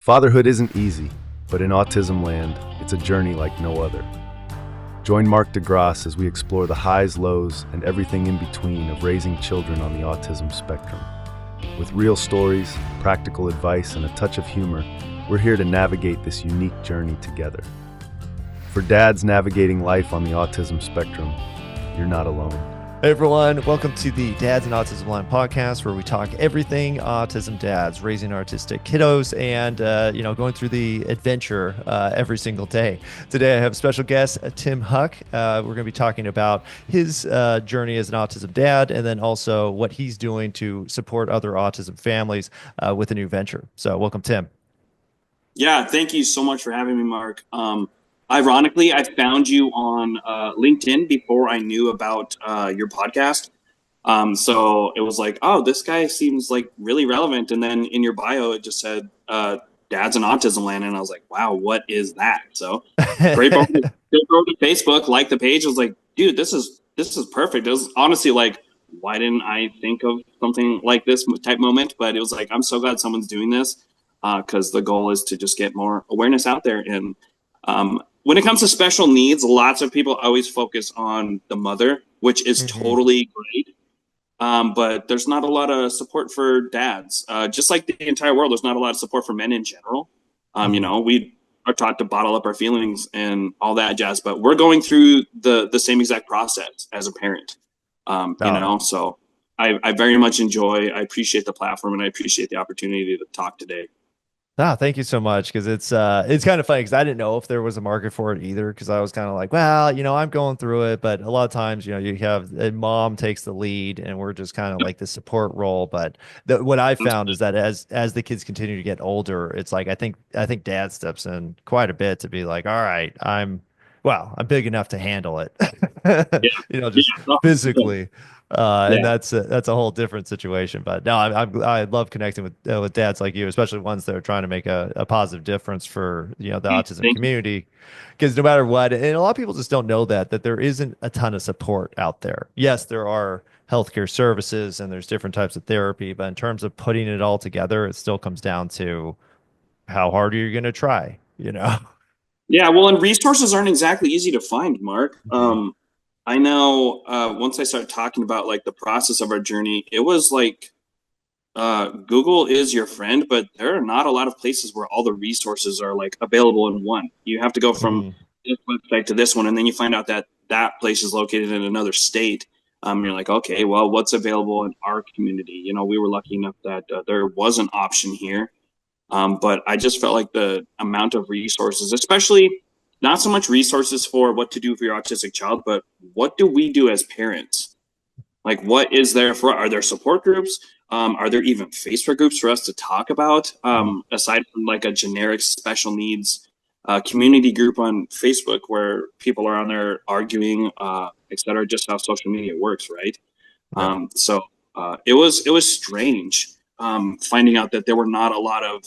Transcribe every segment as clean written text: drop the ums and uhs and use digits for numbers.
Fatherhood isn't easy, but in autism land, it's a journey like no other. Join Mark de Grasse as we explore the highs, lows, and everything in between of raising children on the autism spectrum. With real stories, practical advice, and a touch of humor, we're here to navigate this unique journey together. For dads navigating life on the autism spectrum, you're not alone. Hey everyone, welcome to the Dads In Autismland podcast, where we talk everything autism dads, raising autistic kiddos, and going through the adventure every single day. Today I have special guest Tim Huck. We're going to be talking about his journey as an autism dad, and then also what he's doing to support other autism families with a new venture. So welcome, Tim. Yeah, thank you so much for having me, Mark. Ironically, I found you on LinkedIn before I knew about your podcast. So it was like, oh, this guy seems like really relevant. And then in your bio, it just said Dads in Autismland. And I was like, wow, what is that? So great go to Facebook, like the page. I was like, dude, this is perfect. It was honestly like, why didn't I think of something like this type moment? But it was like, I'm so glad someone's doing this because the goal is to just get more awareness out there. And when it comes to special needs, lots of people always focus on the mother, which is totally great. But there's not a lot of support for dads. Just like the entire world, there's not a lot of support for men in general. We are taught to bottle up our feelings and all that jazz, but we're going through the same exact process as a parent. So I very much I appreciate the platform, and I appreciate the opportunity to talk today. Thank you so much. Because it's kind of funny because I didn't know if there was a market for it either. Because I was kind of like, well, I'm going through it, but a lot of times, you have a mom takes the lead, and we're just kind of like the support role. But what I found is that as the kids continue to get older, it's like I think dad steps in quite a bit to be like, all right, I'm big enough to handle it, just physically. And that's a whole different situation. But no, I love connecting with dads like you, especially ones that are trying to make a positive difference for the autism community. Because no matter what, and a lot of people just don't know that there isn't a ton of support out there. Yes, there are healthcare services and there's different types of therapy, but in terms of putting it all together, it still comes down to how hard are you going to try, Yeah, well, and resources aren't exactly easy to find, Mark. I know once I started talking about like the process of our journey, it was like Google is your friend, but there are not a lot of places where all the resources are like available in one. You have to go from this website to this one, and then you find out that that place is located in another state. You're like, okay, well, what's available in our community? We were lucky enough that there was an option here. But I just felt like the amount of resources, especially not so much resources for what to do for your autistic child, but what do we do as parents? Like, what is there are there support groups? Are there even Facebook groups for us to talk about? Aside from like a generic special needs community group on Facebook where people are on there arguing, et cetera, just how social media works, right? So it was strange finding out that there was not a lot of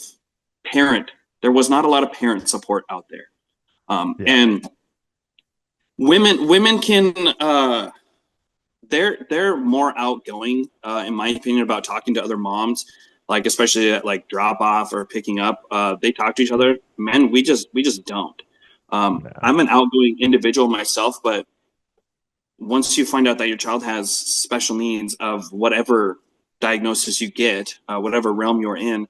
parent support out there. And women can they're more outgoing in my opinion about talking to other moms, like especially at like drop off or picking up. They talk to each other. Men, we just don't. I'm an outgoing individual myself, but once you find out that your child has special needs of whatever diagnosis you get, whatever realm you're in,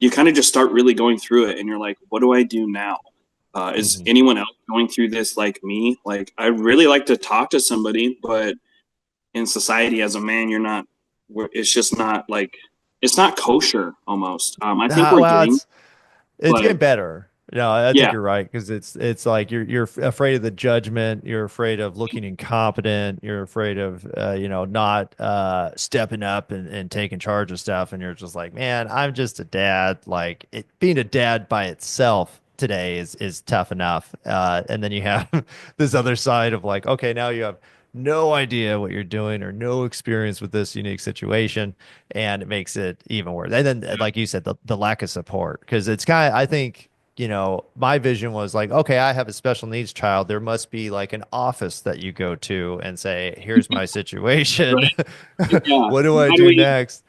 you kind of just start really going through it, and you're like, what do I do now? Is anyone else going through this like me? Like, I really like to talk to somebody, but in society as a man, it's just not like, it's not kosher almost. I think it's getting better. I think you're right, because it's like you're afraid of the judgment, you're afraid of looking incompetent, you're afraid of not stepping up and taking charge of stuff, and you're just like, man, I'm just a dad. Like, being a dad by itself today is tough enough, and then you have this other side of like, okay, now you have no idea what you're doing or no experience with this unique situation, and it makes it even worse. And then, like you said, the lack of support, because it's kind of, I think, my vision was like, okay, I have a special needs child. There must be like an office that you go to and say, here's my situation. What do I do next?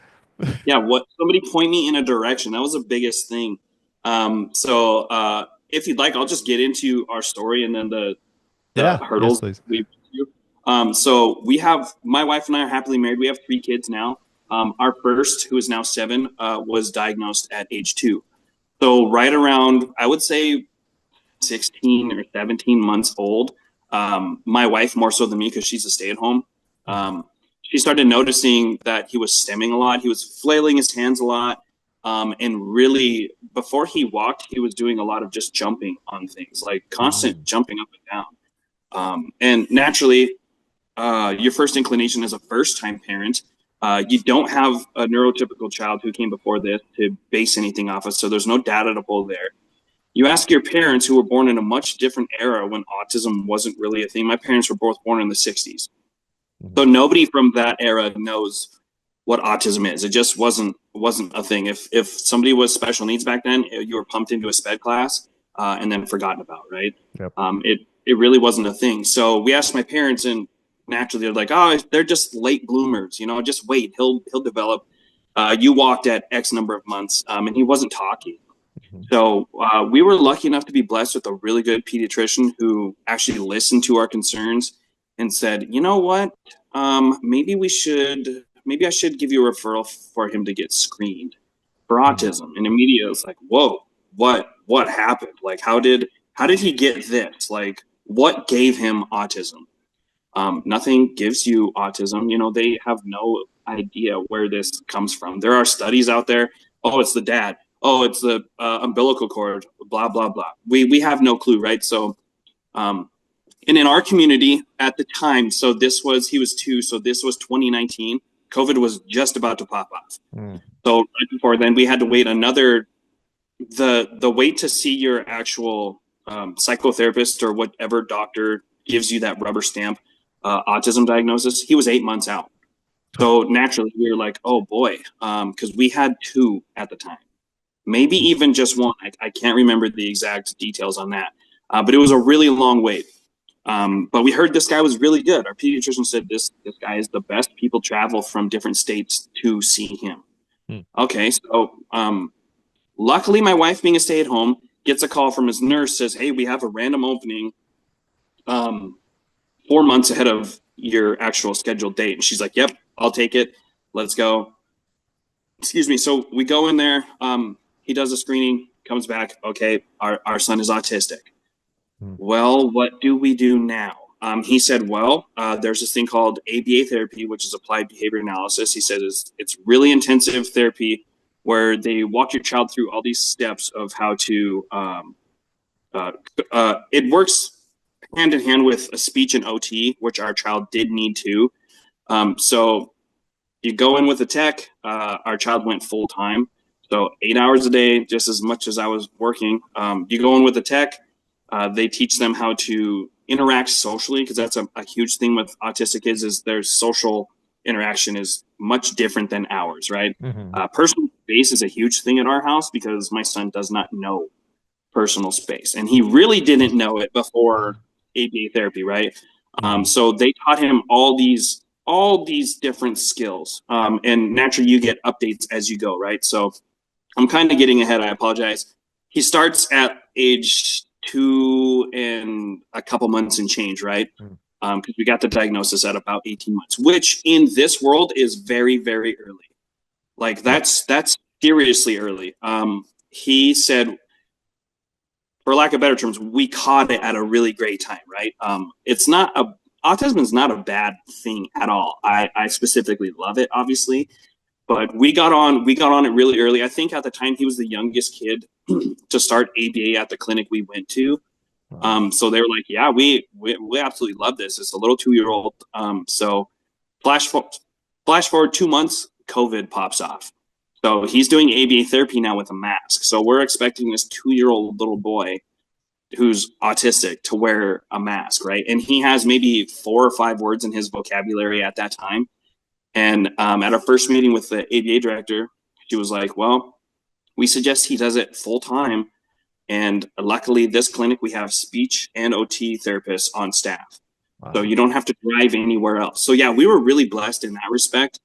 Yeah, what somebody point me in a direction. That was the biggest thing. So if you'd like, I'll just get into our story and then the Yeah. Yes, hurdles please. we've been through. So we have my wife and I are happily married. We have 3 kids now. Our first, who is now 7, was diagnosed at age 2. So right around, I would say 16 or 17 months old. My wife more so than me because she's a stay-at-home. She started noticing that he was stemming a lot. He was flailing his hands a lot. And really, before he walked, he was doing a lot of just jumping on things, like constant jumping up and down. And naturally, your first inclination as a first-time parent, you don't have a neurotypical child who came before this to base anything off of, so there's no data to pull there. You ask your parents who were born in a much different era when autism wasn't really a thing. My parents were both born in the 60s. So nobody from that era knows what autism is. It just wasn't a thing. If somebody was special needs back then, you were pumped into a sped class and then forgotten about, right? Yep. It really wasn't a thing. So we asked my parents, and naturally they're like, oh, they're just late bloomers, just wait, he'll develop. You walked at X number of months, and he wasn't talking. So we were lucky enough to be blessed with a really good pediatrician who actually listened to our concerns and said, you know what, maybe I should give you a referral for him to get screened for autism. And immediately I was like, whoa, what happened? Like, how did he get this? Like, what gave him autism? Nothing gives you autism. They have no idea where this comes from. There are studies out there. Oh, it's the dad. Oh, it's the umbilical cord, blah, blah, blah. We have no clue, right? So, and in our community at the time, he was 2, so this was 2019. COVID was just about to pop off. So right before then, we had to wait the wait to see your actual psychotherapist or whatever doctor gives you that rubber stamp autism diagnosis. He was 8 months out. So naturally, we were like, oh boy, because we had 2 at the time. Maybe even just 1. I can't remember the exact details on that, but it was a really long wait. But we heard this guy was really good. Our pediatrician said this guy is the best. People travel from different states to see him. Okay, so luckily, my wife, being a stay-at-home, gets a call from his nurse, says, hey, we have a random opening 4 months ahead of your actual scheduled date. And she's like, yep, I'll take it. Let's go. Excuse me. So we go in there. He does a screening, comes back. Okay, our son is autistic. Well, what do we do now? He said, well, there's this thing called ABA therapy, which is applied behavior analysis. He said it's really intensive therapy where they walk your child through all these steps of how to it works hand in hand with a speech and OT, which our child did need to. So you go in with a tech. Our child went full time. So 8 hours a day, just as much as I was working. You go in with a tech. They teach them how to interact socially, because that's a huge thing with autistic kids is their social interaction is much different than ours, right? Personal space is a huge thing at our house because my son does not know personal space, and he really didn't know it before ABA therapy, right? So they taught him all these different skills, and naturally you get updates as you go, right? So I'm kind of getting ahead. I apologize. He starts at age 2 and a couple months and change, right? Because we got the diagnosis at about 18 months, which in this world is very, very early. Like that's seriously early. He said, for lack of better terms, we caught it at a really great time, right? Autism is not a bad thing at all. I specifically love it, obviously, but we got on it really early. I think at the time he was the youngest kid to start ABA at the clinic we went to. So they were like, yeah, we absolutely love this. It's a little 2-year-old. So flash forward 2 months, COVID pops off. So he's doing ABA therapy now with a mask. So we're expecting this 2-year-old little boy who's autistic to wear a mask, right? And he has maybe 4 or 5 words in his vocabulary at that time. And at our first meeting with the ABA director, she was like, well, we suggest he does it full time. And luckily, this clinic, we have speech and OT therapists on staff. Wow. So you don't have to drive anywhere else. So yeah, we were really blessed in that respect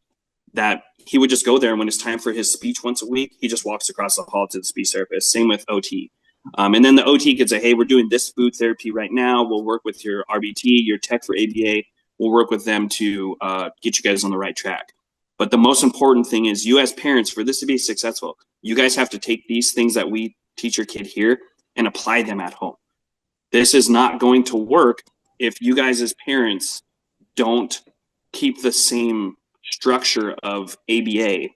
that he would just go there, and when it's time for his speech once a week, he just walks across the hall to the speech therapist. Same with OT. And then the OT could say, hey, we're doing this food therapy right now. We'll work with your RBT, your tech for ABA. We'll work with them to get you guys on the right track. But the most important thing is, you as parents, for this to be successful, you guys have to take these things that we teach your kid here and apply them at home. This is not going to work if you guys as parents don't keep the same structure of ABA.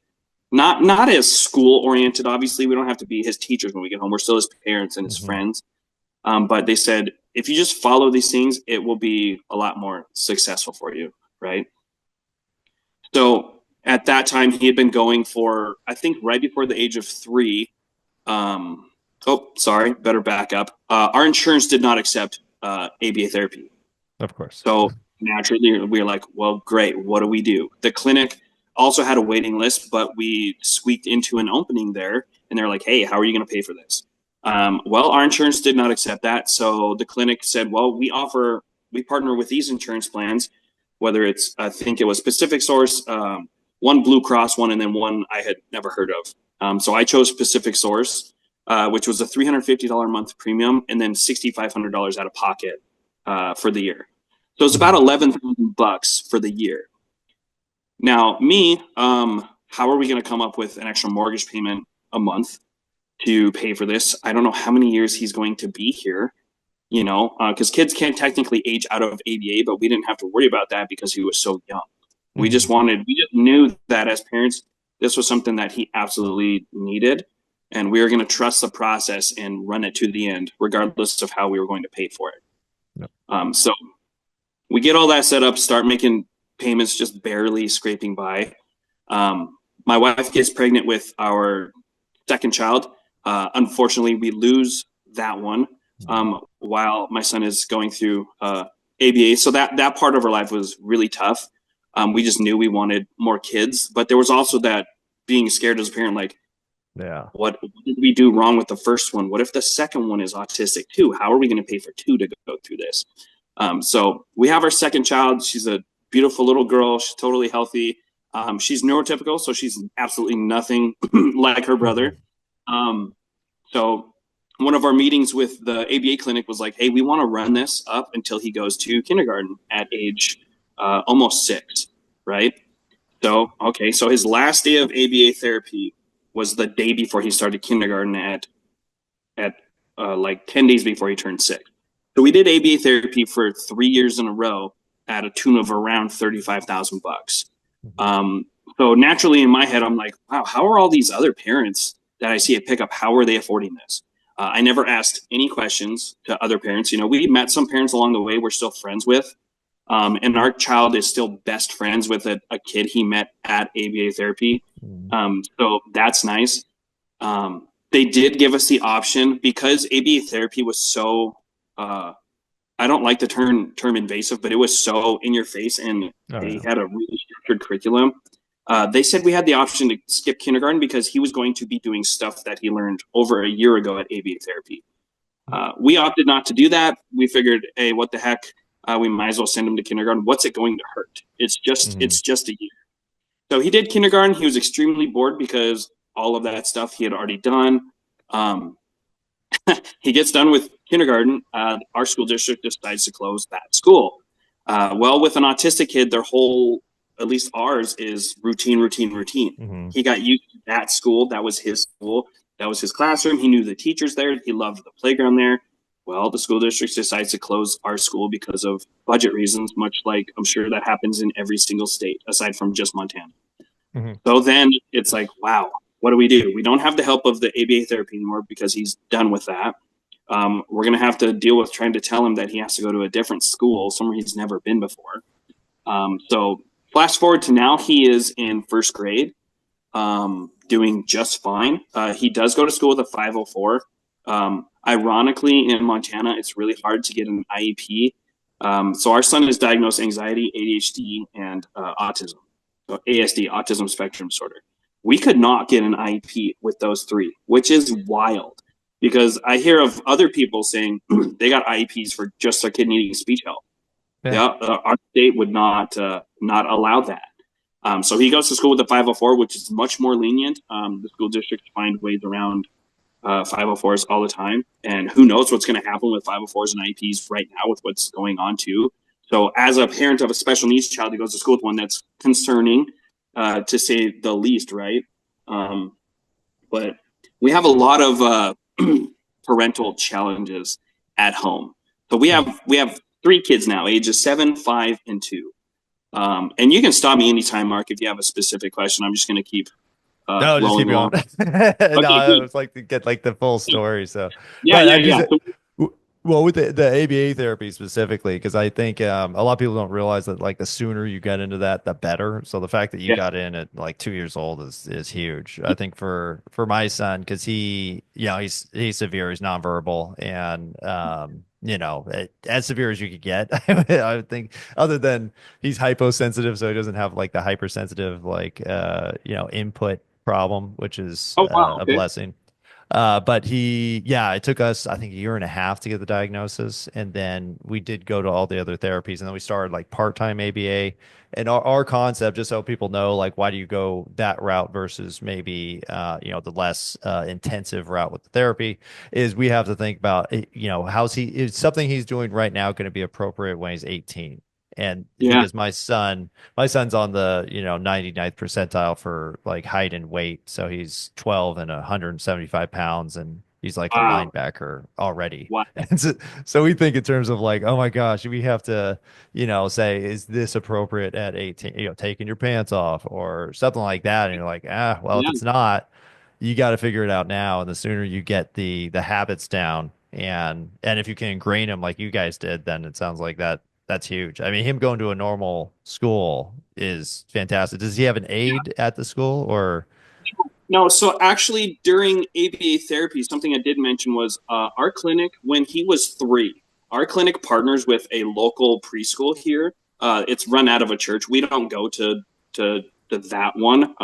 Not as school oriented. Obviously, we don't have to be his teachers when we get home. We're still his parents and his friends. But they said, if you just follow these things, it will be a lot more successful for you, right? So at that time, he had been going for, I think, right before the age of 3. Oh, sorry, better back up. Our insurance did not accept ABA therapy. Of course. So naturally, we were like, well, great. What do we do? The clinic also had a waiting list, but we squeaked into an opening there, and they're like, hey, how are you going to pay for this? Well, our insurance did not accept that. So the clinic said, well, we partner with these insurance plans, whether it's, I think it was Pacific Source, one Blue Cross one, and then one I had never heard of. So I chose Pacific Source, which was a $350 a month premium, and then $6,500 out of pocket for the year. So it's about $11,000 for the year. Now, me, how are we going to come up with an extra mortgage payment a month to pay for this? I don't know how many years he's going to be here, because kids can't technically age out of ABA, but we didn't have to worry about that because he was so young. We just knew that as parents, this was something that he absolutely needed, and we were going to trust the process and run it to the end, regardless of how we were going to pay for it. Yep. So we get all that set up, start making payments, just barely scraping by. My wife gets pregnant with our second child. Unfortunately, we lose that one while my son is going through ABA. So that part of our life was really tough. We just knew we wanted more kids, but there was also that being scared as a parent, like, what did we do wrong with the first one? What if the second one is autistic too? How are we going to pay for 2 to go through this? So we have our second child. She's a beautiful little girl. She's totally healthy. She's neurotypical, so she's absolutely nothing like her brother. So one of our meetings with the ABA clinic was like, hey, we want to run this up until he goes to kindergarten at age almost 6, right? So, okay, so his last day of ABA therapy was the day before he started kindergarten at like 10 days before he turned 6. So we did ABA therapy for 3 years in a row at a tune of around $35,000. So naturally in my head, I'm like, wow, how are all these other parents that I see at pickup, how are they affording this? I never asked any questions to other parents. We met some parents along the way we're still friends with. And our child is still best friends with a kid he met at ABA therapy. So that's nice. They did give us the option, because ABA therapy was so, I don't like the term invasive, but it was so in your face, and they had a really structured curriculum. They said we had the option to skip kindergarten because he was going to be doing stuff that he learned over a year ago at ABA therapy. We opted not to do that. We figured, hey, what the heck? We might as well send him to kindergarten. What's it going to hurt? It's just a year. So he did kindergarten. He was extremely bored because all of that stuff he had already done. He gets done with kindergarten. Our school district decides to close that school. Well, with an autistic kid, their whole, at least ours, is routine. He got used to that school. That was his school. That was his classroom. He knew the teachers there. He loved the playground there. Well, the school district decides to close our school because of budget reasons, much like I'm sure that happens in every single state, aside from just Montana. So then it's like, wow, what do? We don't have the help of the ABA therapy anymore because he's done with that. We're going to have to deal with trying to tell him that he has to go to a different school, somewhere he's never been before. So flash forward to now, he is in first grade, doing just fine. He does go to school with a 504. Ironically, in Montana, it's really hard to get an IEP. So our son is diagnosed anxiety, ADHD, and autism. So ASD, autism spectrum disorder. We could not get an IEP with those 3, which is wild, because I hear of other people saying they got IEPs for just their kid needing speech help. Our state would not allow that. So he goes to school with the 504, which is much more lenient. The school districts find ways around 504s all the time, and who knows what's going to happen with 504s and IEPs right now with what's going on too. So as a parent of a special needs child who goes to school with one, that's concerning, to say the least, right? But we have a lot of parental challenges at home. So we have 3 kids now, ages 7, 5, and 2. And you can stop me anytime, Mark, if you have a specific question. I'm just going to keep No, just keep rolling going. along. No, Okay, I good. always like to get like the full story. So, Yeah, but yeah, I yeah. just, So, well, with the ABA therapy specifically, because I think a lot of people don't realize that like the sooner you get into that, the better. So the fact that you yeah. got in at like 2 years old is huge. I think for my son, because he, you know, he's severe, he's nonverbal, and as severe as you could get. I would think, other than he's hyposensitive, so he doesn't have like the hypersensitive like input problem, which is Oh, wow. a Okay. blessing. But it took us, I think, a year and a half to get the diagnosis. And then we did go to all the other therapies. And then we started like part-time ABA. And our concept, just so people know, like, why do you go that route versus maybe, the less intensive route with the therapy, is we have to think about, is something he's doing right now going to be appropriate when he's 18? And Yeah. because my son's on the 99th percentile for like height and weight, so he's 12 and 175 pounds, and he's like a Wow. linebacker already. Wow. And so we think in terms of like, oh my gosh, we have to say, is this appropriate at 18, taking your pants off or something like that? And you're like, well, if Yeah. it's not, you got to figure it out now. And the sooner you get the habits down, and if you can ingrain them like you guys did, then it sounds like that's huge. I mean, him going to a normal school is fantastic. Does he have an aide at the school, or? No, so actually during ABA therapy, something I did mention was our clinic, when he was 3, our clinic partners with a local preschool here. It's run out of a church. We don't go to that one.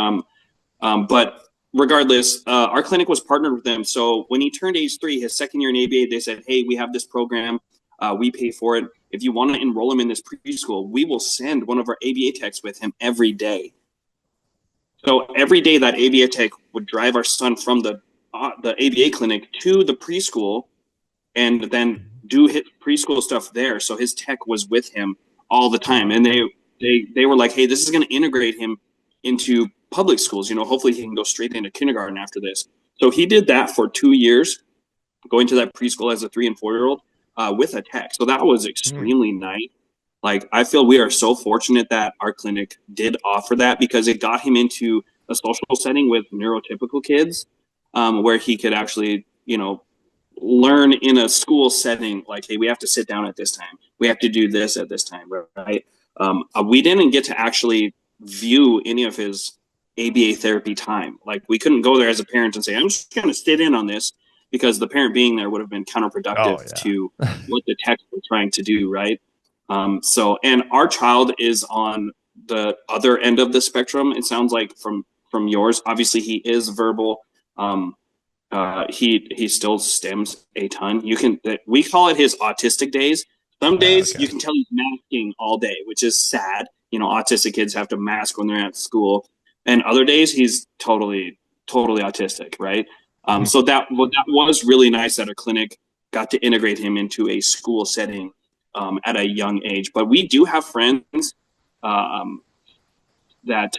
But regardless, our clinic was partnered with them. So when he turned age 3, his second year in ABA, they said, hey, we have this program. We pay for it. If you want to enroll him in this preschool, we will send one of our ABA techs with him every day. So every day that ABA tech would drive our son from the ABA clinic to the preschool and then do his preschool stuff there. So his tech was with him all the time. And they were like, hey, this is going to integrate him into public schools. Hopefully he can go straight into kindergarten after this. So he did that for 2 years, going to that preschool as a 3 and 4-year-old with a tech. So that was extremely nice. Like, I feel we are so fortunate that our clinic did offer that, because it got him into a social setting with neurotypical kids, where he could actually, learn in a school setting, like, hey, we have to sit down at this time. We have to do this at this time, right? We didn't get to actually view any of his ABA therapy time. Like, we couldn't go there as a parent and say, I'm just going to sit in on this, because the parent being there would have been counterproductive to what the tech was trying to do, right? And our child is on the other end of the spectrum. It sounds like from yours. Obviously, he is verbal. He still stems a ton. We call it his autistic days. Some days you can tell he's masking all day, which is sad. Autistic kids have to mask when they're at school, and other days he's totally autistic, right? So that was really nice that our clinic got to integrate him into a school setting at a young age. But we do have friends that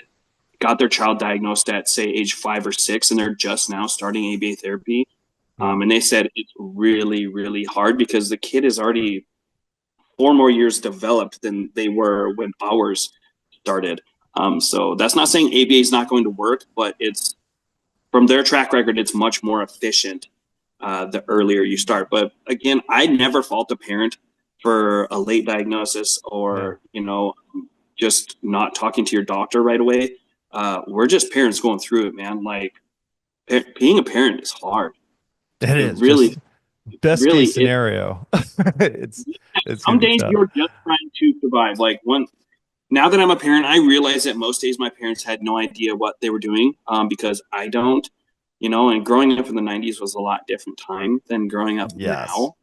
got their child diagnosed at, say, age 5 or 6, and they're just now starting ABA therapy. And they said it's really, really hard, because the kid is already 4 more years developed than they were when ours started. So that's not saying ABA is not going to work, but it's, from their track record, it's much more efficient the earlier you start. But again, I never fault a parent for a late diagnosis, or just not talking to your doctor right away. We're just parents going through it, man. Like, being a parent is hard. It is really, just best really case scenario. it's some gonna be days tough. you're just trying to survive. Like, now that I'm a parent, I realize that most days my parents had no idea what they were doing, because I don't. And growing up in the 90s was a lot different time than growing up now.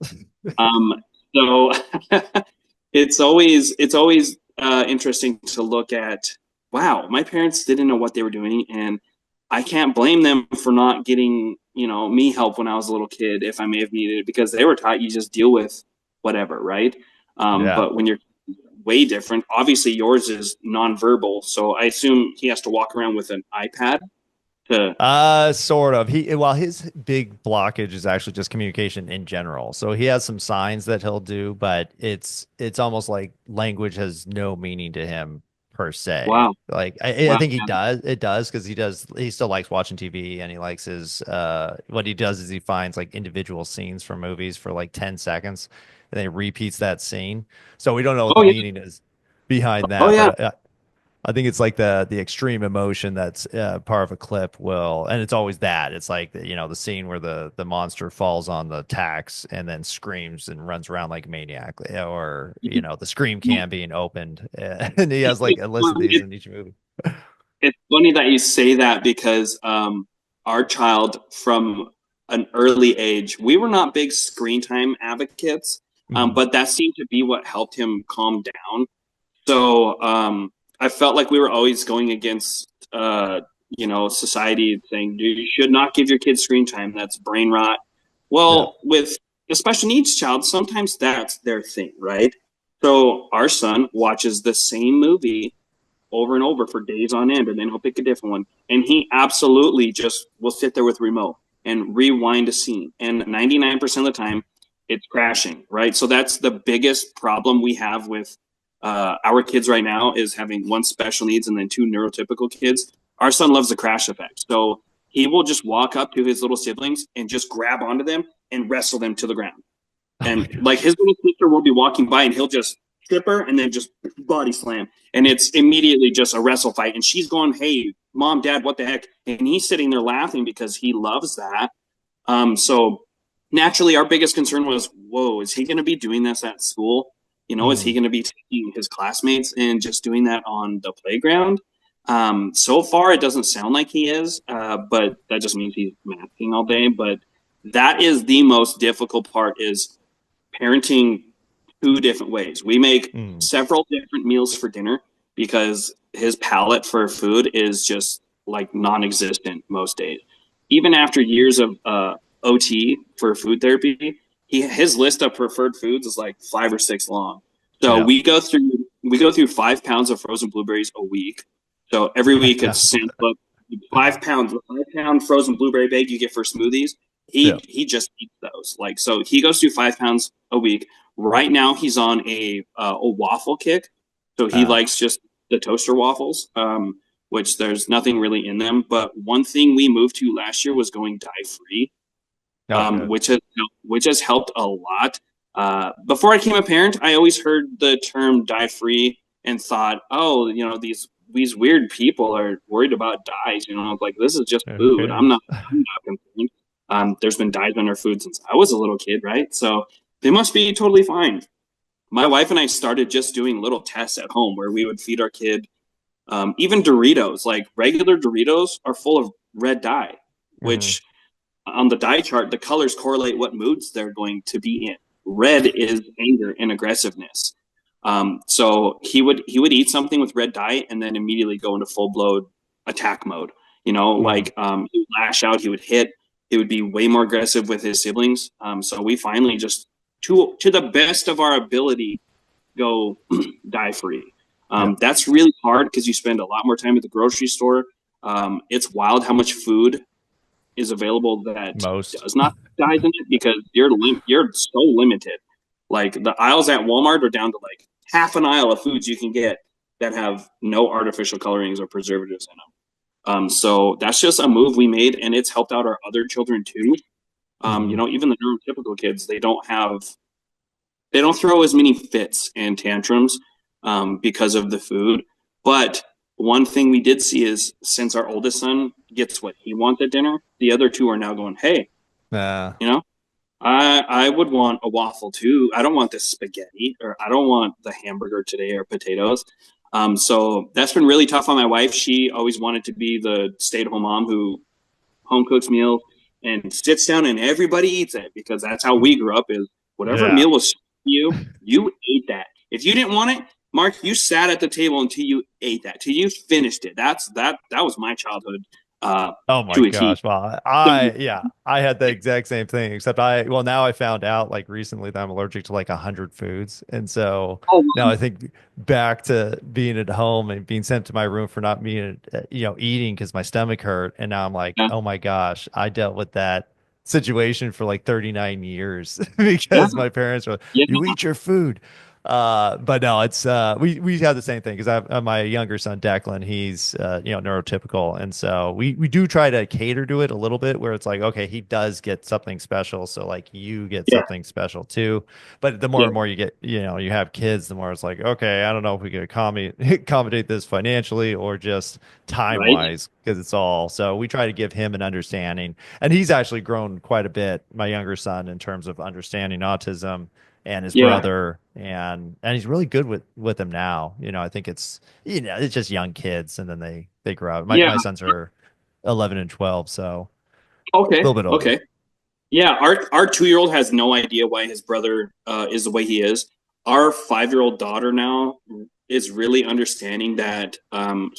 So it's always interesting to look at wow, my parents didn't know what they were doing, and I can't blame them for not getting, me help when I was a little kid if I may have needed it, because they were taught you just deal with whatever, right? Yeah. But when you're way different, obviously yours is nonverbal, so I assume he has to walk around with an iPad to. Sort of. His big blockage is actually just communication in general. So he has some signs that he'll do, but it's almost like language has no meaning to him per se. Wow, Like I wow, think it does because he still likes watching TV and he likes his what he does is he finds like individual scenes from movies for like 10 seconds and then he repeats that scene. So we don't know what oh the yeah, meaning is behind oh that, yeah, but I think it's like the extreme emotion that's part of a clip will, and it's always that. It's like the scene where the monster falls on the tacks and then screams and runs around like a maniac, or the scream can being opened, and he has like a list of these in each movie. it's funny that you say that because our child from an early age, we were not big screen time advocates, Mhm. but that seemed to be what helped him calm down. So I felt like we were always going against, society saying you should not give your kids screen time. That's brain rot. Yeah. Well, with a special needs child, sometimes that's their thing, right? So our son watches the same movie over and over for days on end, and then he'll pick a different one. And he absolutely just will sit there with remote and rewind a scene. And 99% of the time, it's crashing, right? So that's the biggest problem we have with our kids right now is having one special needs and then two neurotypical kids. Our son loves the crash effect. So he will just walk up to his little siblings and just grab onto them and wrestle them to the ground. Oh my And like gosh. his little sister will be walking by and he'll just trip her and then just body slam. And it's immediately just a wrestle fight. And she's going, hey, mom, dad, what the heck? And he's sitting there laughing because he loves that. So naturally, our biggest concern was, whoa, is he going to be doing this at school? Is he Mhm. going to be taking his classmates and just doing that on the playground? So far, it doesn't sound like he is, but that just means he's masking all day. But that is the most difficult part is parenting two different ways. We make Mhm. several different meals for dinner because his palate for food is just like non-existent most days. Even after years of OT for food therapy, his list of preferred foods is like 5 or 6 long. So Yeah. we go through 5 pounds of frozen blueberries a week. So every week it's 5 pounds. 5 pounds, a 5 pound frozen blueberry bag you get for smoothies. Yeah. He just eats those. Like so, he goes through 5 pounds a week. Right now, he's on a waffle kick, so he Uh, likes just the toaster waffles, which there's nothing really in them. But one thing we moved to last year was going dye free, oh, good. which has helped a lot. Before I became a parent, I always heard the term dye free and thought, oh, these weird people are worried about dyes. Like this is just Who food. I'm cares? not. I'm not concerned. There's been dyes on our food since I was a little kid, right? So they must be totally fine. My wife and I started just doing little tests at home where we would feed our kid even Doritos. Like regular Doritos are full of red dye, Mhm. which on the dye chart, the colors correlate what moods they're going to be in. Red is anger and aggressiveness. So he would eat something with red dye and then immediately go into full blown attack mode. Mhm. He would lash out, he would hit, he would be way more aggressive with his siblings. So we finally just to the best of our ability go dye free. Yeah. That's really hard because you spend a lot more time at the grocery store. It's wild how much food is available that Most. does not have dyes in it because you're so limited. Like the aisles at Walmart are down to like half an aisle of foods you can get that have no artificial colorings or preservatives in them. So that's just a move we made, and it's helped out our other children too. Mhm. Even the neurotypical kids, they don't throw as many fits and tantrums because of the food. But one thing we did see is since our oldest son gets what he wants at dinner, the other two are now going, hey, Uh, you know, I would want a waffle too. I don't want this spaghetti or I don't want the hamburger today or potatoes. So that's been really tough on my wife. She always wanted to be the stay-at-home mom who home cooks meals and sits down and everybody eats it because that's how we grew up is whatever yeah. meal was you ate that. If you didn't want it, Mark, you sat at the table until you ate that, till you finished it. That was my childhood Oh my to a T. gosh. Well, So, I had the exact same thing, except now I found out like recently that I'm allergic to like 100 foods. And so oh, now I think back to being at home and being sent to my room for not being, eating because my stomach hurt. And now I'm like, yeah, oh my gosh, I dealt with that situation for like 39 years yeah, because my parents were, yeah, you eat your food. But no, it's we have the same thing because I have my younger son Declan. He's neurotypical, and so we do try to cater to it a little bit, where it's like, okay, he does get something special, so like you get yeah, something special too. But the more yeah, and more you get, you have kids, the more it's like, okay, I don't know if we can accommodate this financially or just time right, wise, because it's all. So we try to give him an understanding, and he's actually grown quite a bit, my younger son, in terms of understanding autism and his yeah, brother, and he's really good with them now. I think it's just young kids, and then they grow up. My yeah. sons are 11 and 12, so a Okay, little bit older. okay. Yeah, our 2-year-old has no idea why his brother is the way he is. Our 5-year-old daughter now is really understanding that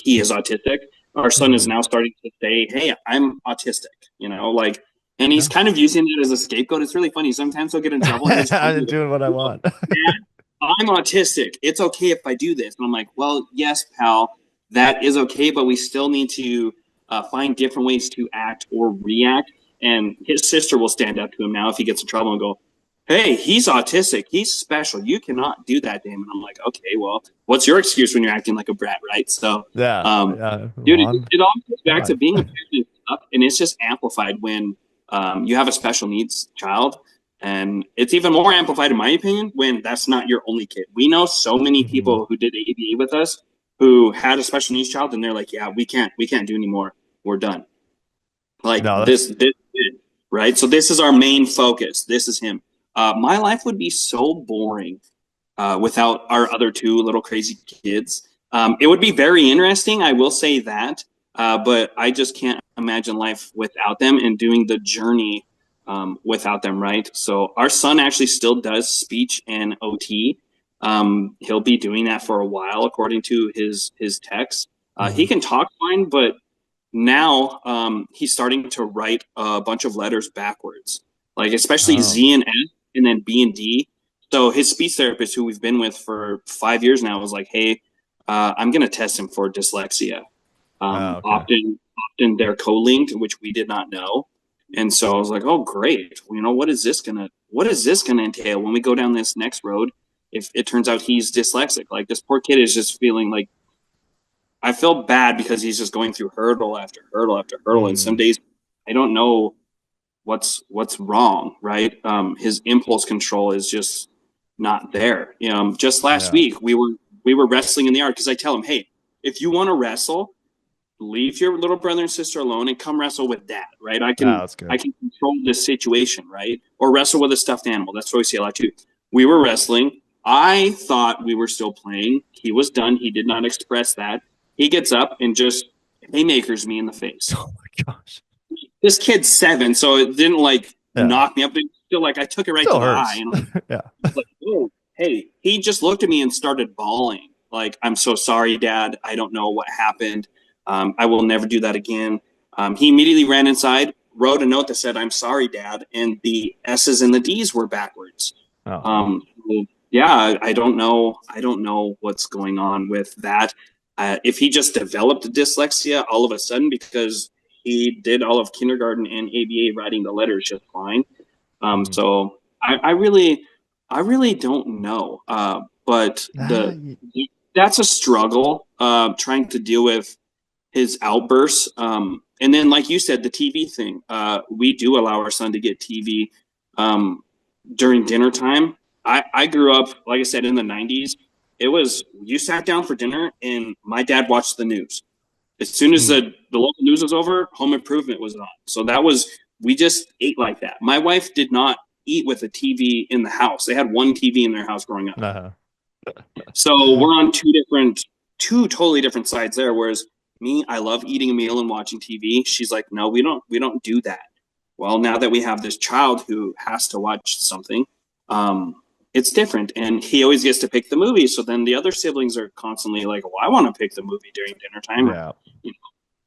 he is autistic. Our son is Hmm. now starting to say, "Hey, I'm autistic," like, and he's Yeah. kind of using it as a scapegoat. It's really funny. Sometimes he'll get in trouble, and his friends I'm will doing what I go, want. "Dad, I'm autistic. It's okay if I do this." And I'm like, "Well, yes, pal, that is okay, but we still need to find different ways to act or react." And his sister will stand up to him now if he gets in trouble and go, "Hey, he's autistic. He's special. You cannot do that to him." And I'm like, "Okay, well, what's your excuse when you're acting like a brat, right?" So, Yeah, um, yeah. dude, Well, I'm it all goes back to fine. being a parent and stuff, and it's just amplified when you have a special needs child. And it's even more amplified, in my opinion, when that's not your only kid. We know so many Mhm. people who did ABA with us who had a special needs child, and they're like, "Yeah, we can't do anymore. We're done." Like No, this, right? So this is our main focus. This is him. My life would be so boring without our other two little crazy kids. It would be very interesting, I will say that, but I just can't imagine life without them and doing the journey without them, right? So our son actually still does speech and OT. He'll be doing that for a while, according to his text. He mhm. can talk fine, but now he's starting to write a bunch of letters backwards, like especially Oh, Z and S and then B and D. So his speech therapist, who we've been with for 5 years now, was like, "Hey, I'm going to test him for dyslexia." oh, okay. Often they're co-linked, which we did not know. And so I was like, "Oh, great! What is this gonna entail when we go down this next road? If it turns out he's dyslexic, like this poor kid is just feeling like I feel bad because he's just going through hurdle after hurdle after hurdle, and some Mm, days I don't know what's wrong. Right? His impulse control is just not there. Just last yeah. week we were wrestling in the yard because I tell him, "Hey, if you want to wrestle, leave your little brother and sister alone and come wrestle with dad. Right? I Ah, can that's I good. can control this situation. Right? Or wrestle with a stuffed animal. That's what we see a lot too. We were wrestling. I thought we were still playing. He was done. He did not express that. He gets up and just haymakers me in the face. Oh my gosh. This kid's 7, so it didn't like Yeah. knock me up. But still, like I took it right to Still the eye, hurts. and Yeah. I was like, "Oh, hey!" He just looked at me and started bawling. Like, "I'm so sorry, Dad. I don't know what happened. I will never do that again." He immediately ran inside, wrote a note that said, "I'm sorry, Dad," and the S's and the D's were backwards. Oh. Um, yeah, I don't know. I don't know what's going on with that. If he just developed dyslexia all of a sudden because he did all of kindergarten and ABA writing the letters just fine. Mhm. So I really don't know. But Ah, that's a struggle. Trying to deal with his outbursts. And then, like you said, the TV thing. We do allow our son to get TV um, during dinner time. I grew up, like I said, in the 90s. It was you sat down for dinner and my dad watched the news. As soon as mm, the local news was over, Home Improvement was on. So that was we just ate like that. My wife did not eat with a TV in the house. They had one TV in their house growing up. uh-huh. So we're on two totally different sides there. Whereas me, I love eating a meal and watching TV. She's like, "No, we don't do that." Well, now that we have this child who has to watch something, um, it's different. And he always gets to pick the movie. So then the other siblings are constantly like, well, I want to pick the movie during dinner time. Yeah. You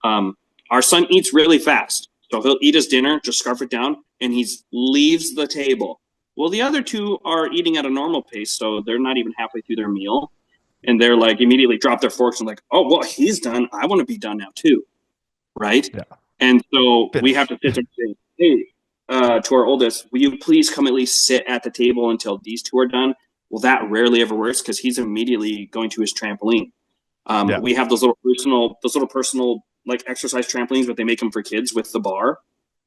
know, our son eats really fast. So he'll eat his dinner, just scarf it down, and he leaves the table. Well, the other two are eating at a normal pace, so they're not even halfway through their meal. And they're like immediately drop their forks and like, oh, well, he's done. I want to be done now too. Right? Yeah. And so Finish. we have to sit there and say, hey, to our oldest, will you please come at least sit at the table until these two are done? Well, that rarely ever works because he's immediately going to his trampoline. We have those little personal like exercise trampolines, but they make them for kids with the bar.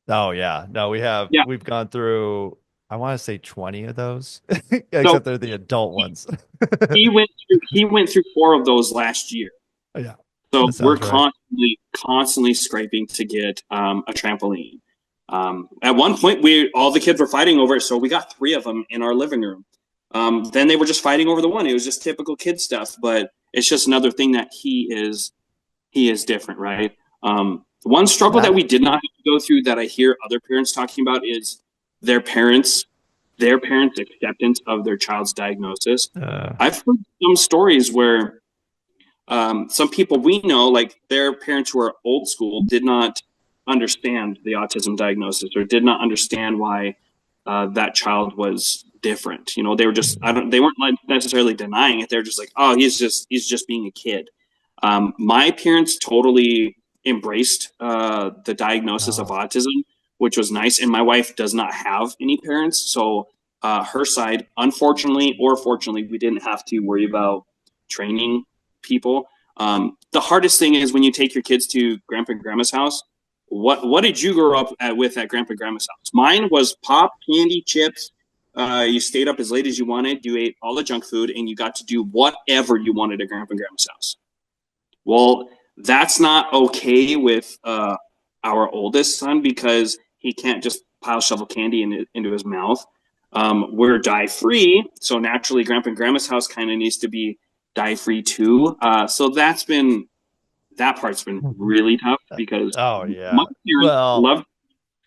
Oh yeah. No, we've gone through, I want to say 20 of those, except they're the adult ones. he went through 4 of those last year. Yeah. So we're right. constantly scraping to get a trampoline. At one point, all the kids were fighting over it, so we got 3 of them in our living room. Then they were just fighting over the one. It was just typical kid stuff, but it's just another thing that he is different, right? One struggle that we did not have to go through that I hear other parents talking about is their parents' acceptance of their child's diagnosis. I've heard some stories where some people we know, like their parents who are old school, did not understand the autism diagnosis or did not understand why that child was different. You know, they were just they weren't like necessarily denying it. They're just like, oh, he's just being a kid. My parents totally embraced the diagnosis of autism, which was nice. And my wife does not have any parents, so her side, unfortunately or fortunately, we didn't have to worry about training people. The hardest thing is when you take your kids to grandpa and grandma's house. What did you grow up with at grandpa and grandma's house? Mine was pop, candy, chips. You stayed up as late as you wanted. You ate all the junk food, and you got to do whatever you wanted at grandpa and grandma's house. Well, that's not okay with our oldest son because he can't just pile shovel candy into his mouth. We're dye free, so naturally, grandpa and grandma's house kind of needs to be dye free too. So that part's been really tough because my parents love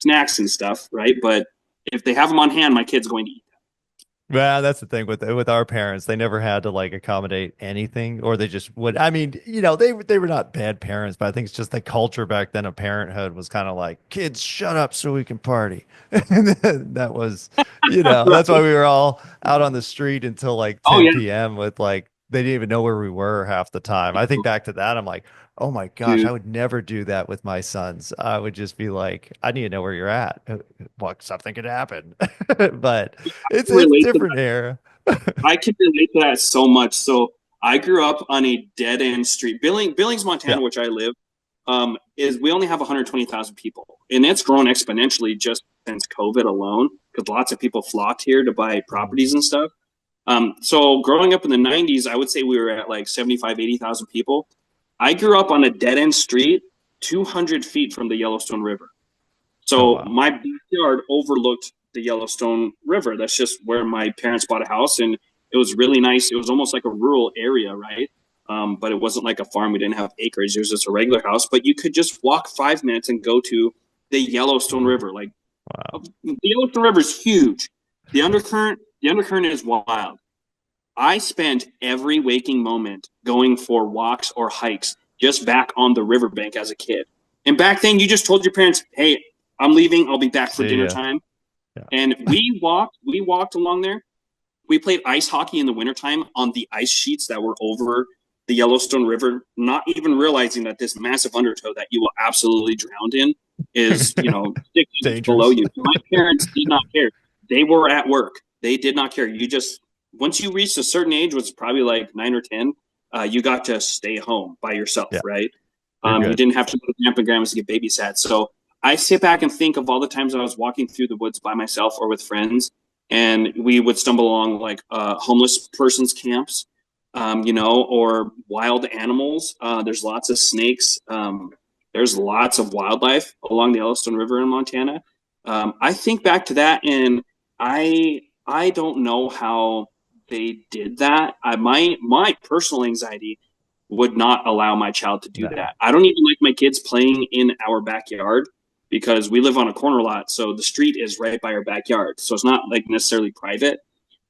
snacks and stuff, right? But if they have them on hand, my kid's going to eat them. Well, that's the thing with our parents. They never had to like accommodate anything, or they just would. I mean, they were not bad parents, but I think it's just the culture back then of parenthood was kind of like, kids, shut up so we can party. And that was, that's why we were all out on the street until like 10 p.m. with like, they didn't even know where we were half the time. I think back to that, I'm like, oh my gosh, I would never do that with my sons. I would just be like, I need to know where you're at. Well, something could happen. But it's a different era. I can relate to that so much. So I grew up on a dead end street. Billings, Montana, which I live, is we only have 120,000 people. And it's grown exponentially just since COVID alone, because lots of people flocked here to buy properties and stuff. So growing up in the 90s, I would say we were at like 75, 80,000 people. I grew up on a dead-end street 200 feet from the Yellowstone River. So my backyard overlooked the Yellowstone River. That's just where my parents bought a house, and it was really nice. It was almost like a rural area, right? But it wasn't like a farm. We didn't have acreage. It was just a regular house. But you could just walk 5 minutes and go to the Yellowstone River. Like, the Yellowstone River is huge. The undercurrent is wild. I spent every waking moment going for walks or hikes just back on the riverbank as a kid. And back then, you just told your parents, hey, I'm leaving. I'll be back for dinner time. Yeah. And we walked along there. We played ice hockey in the wintertime on the ice sheets that were over the Yellowstone River, not even realizing that this massive undertow that you will absolutely drown in is, 6 inches below you. My parents did not care. They were at work. They did not care. Once you reached a certain age, which was probably like 9 or 10, you got to stay home by yourself, right? You didn't have to go to grandpa and grandma's to get babysat. So I sit back and think of all the times I was walking through the woods by myself or with friends, and we would stumble along like homeless person's camps, or wild animals. There's lots of snakes. There's lots of wildlife along the Yellowstone River in Montana. I think back to that, and I don't know how they did that. My personal anxiety would not allow my child to do that. I don't even like my kids playing in our backyard because we live on a corner lot, so the street is right by our backyard. So it's not like necessarily private.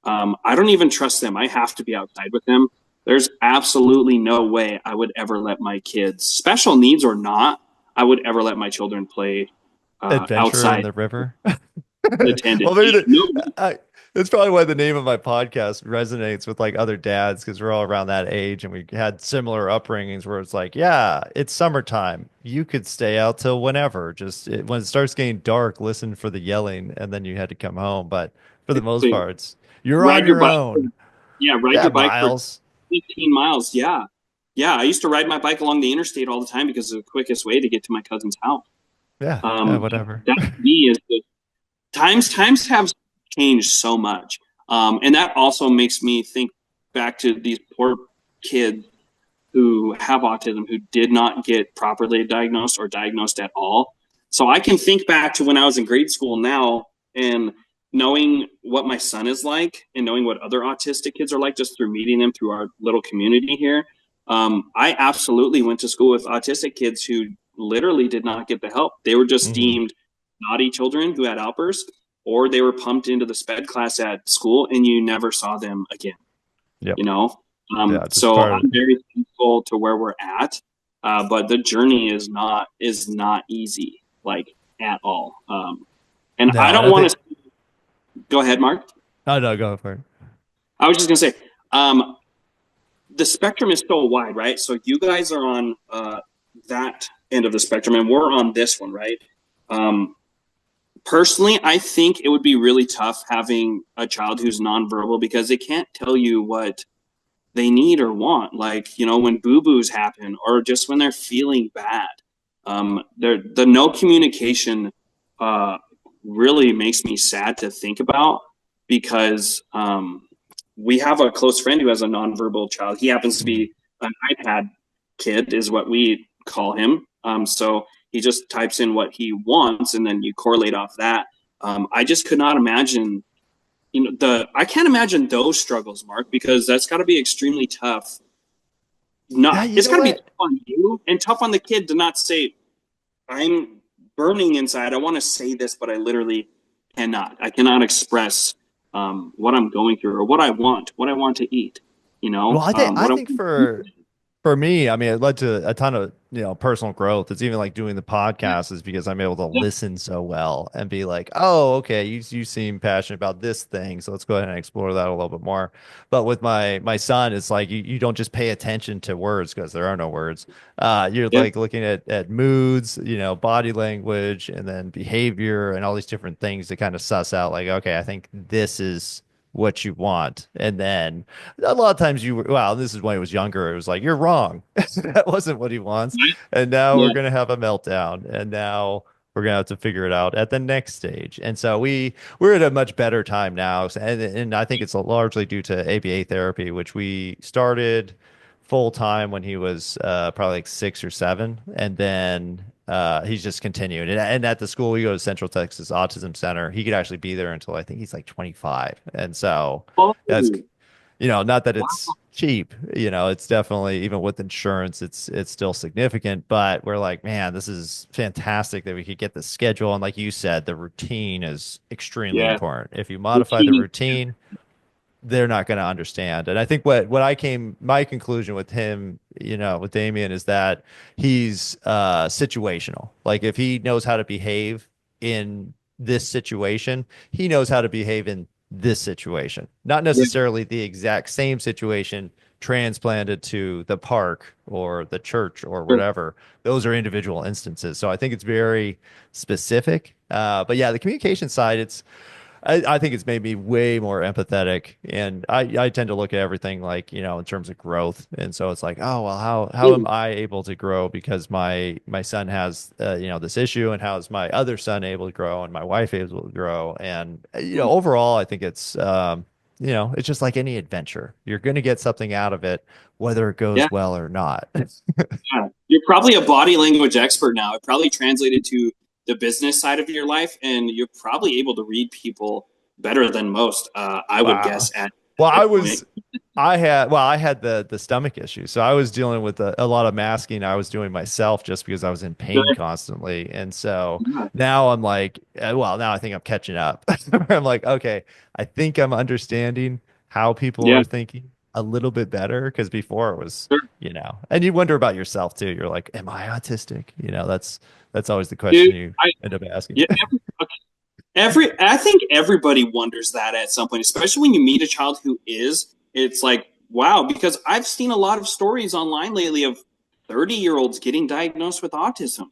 I don't even trust them. I have to be outside with them. There's absolutely no way I would ever let my kids, special needs or not, I would ever let my children play Adventure in outside the river. unattended. Well, maybe No, that's probably why the name of my podcast resonates with like other dads because we're all around that age and we had similar upbringings where it's like, yeah, it's summertime. You could stay out till whenever. When it starts getting dark, listen for the yelling, and then you had to come home. But for the most part, you're on ride your your bike. own. Yeah, ride Yeah, your bike for Miles. 15 miles. Yeah. Yeah, I used to ride my bike along the interstate all the time because it's the quickest way to get to my cousin's house. Yeah, yeah, Um, whatever. that to me is the times have changed so much. And that also makes me think back to these poor kids who have autism who did not get properly diagnosed or diagnosed at all. So I can think back to when I was in grade school now and knowing what my son is like and knowing what other autistic kids are like just through meeting them through our little community here. I absolutely went to school with autistic kids who literally did not get the help. They were just Hmm. deemed naughty children who had outbursts, or they were pumped into the sped class at school and you never saw them again, Yep. you know? Yeah, just So part of I'm very thankful to where we're at, but the journey is not easy, like at all. And I no, and don't I want think to go ahead, Mark. oh no, go for it. I was just gonna say, the spectrum is so wide, right? So you guys are on that end of the spectrum, and we're on this one, right? Um, Personally, I think it would be really tough having a child who's nonverbal because they can't tell you what they need or want, like, when boo-boos happen or just when they're feeling bad. The no communication really makes me sad to think about because we have a close friend who has a nonverbal child. He happens to Mhm. be an iPad kid is what we call him. So he just types in what he wants and then you correlate off that. I just could not imagine, I can't imagine those struggles, Mark, because that's got to be extremely tough. Yeah, Not you It's know got to be what? tough on you and tough on the kid to not say, I'm burning inside. I want to say this, but I literally cannot. I cannot express what I'm going through or what I want to eat. Well, I What I think want to for me, I mean, it led to a ton of, personal growth. It's even like doing the yeah, podcast is because I'm able to yeah, listen so well and be like, oh, okay, you seem passionate about this thing, so let's go ahead and explore that a little bit more. But with my son, it's like you don't just pay attention to words because there are no words. You're yeah, like looking at moods, body language, and then behavior and all these different things to kind of suss out like, okay, I think this is what you want. And then a lot of times well, this is when he was younger. It was like, you're wrong. That wasn't what he wants. And now we're yeah, going to have a meltdown. And now we're going to have to figure it out at the next stage. And so we're at a much better time now. And I think it's largely due to ABA therapy, which we started full time when he was probably like 6 or 7. And then he's just continued. And at the school we go to Central Texas Autism Center, he could actually be there until I think he's like 25. And so oh, that's not that wow, it's cheap, it's definitely even with insurance, it's still significant, but we're like, man, this is fantastic that we could get the schedule. And like you said, the routine is extremely yeah, important. If you modify the routine, routine, they're not going to understand. And I think my conclusion with him, with Damien is that he's situational. Like if he knows how to behave in this situation, he knows how to behave in this situation. Not yeah, necessarily the exact same situation transplanted to the park or the church or sure. whatever. Those are individual instances. So I think it's very specific. But yeah, the communication side, I think it's made me way more empathetic, and I tend to look at everything like, in terms of growth. And so it's like, oh well, how am I able to grow because my son has this issue, and how is my other son able to grow, and my wife able to grow, and overall, I think it's just like any adventure. You're going to get something out of it, whether it Yeah, goes well or not. yeah. You're probably a body language expert now. It probably translated to the business side of your life, and you're probably able to read people better than most. I would Wow. guess at Well, this point. I had the stomach issue. So I was dealing with a lot of masking I was doing myself just because I was in pain Good. constantly. And so Yeah. now I'm like, well, now I think I'm catching up. I'm like, okay, I think I'm understanding how people Yeah. are thinking a little bit better because before it was, Sure. and you wonder about yourself too. You're like, am I autistic? That's always the question Dude, you I end up asking. yeah. I think everybody wonders that at some point, especially when you meet a child who is. It's like, wow, because I've seen a lot of stories online lately of 30-year-olds getting diagnosed with autism.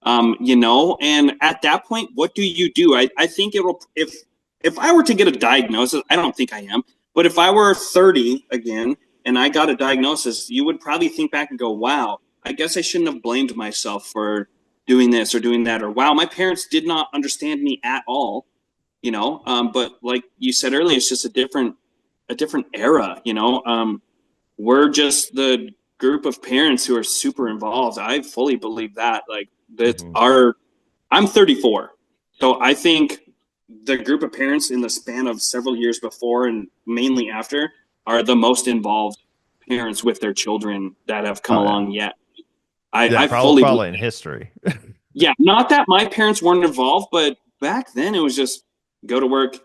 And at that point, what do you do? I think it'll if I were to get a diagnosis, I don't think I am, but if I were 30 again and I got a diagnosis, you would probably think back and go, wow, I guess I shouldn't have blamed myself for doing this or doing that, or wow, my parents did not understand me at all, but like you said earlier, it's just a different era. We're just the group of parents who are super involved. I fully believe that. Like that Mhm. our I'm 34. So I think the group of parents in the span of several years before and mainly after are the most involved parents with their children that have come Oh yeah. along yet. I, Yeah, I probably fully believe probably in history. yeah, not that my parents weren't involved, but back then it was just go to work,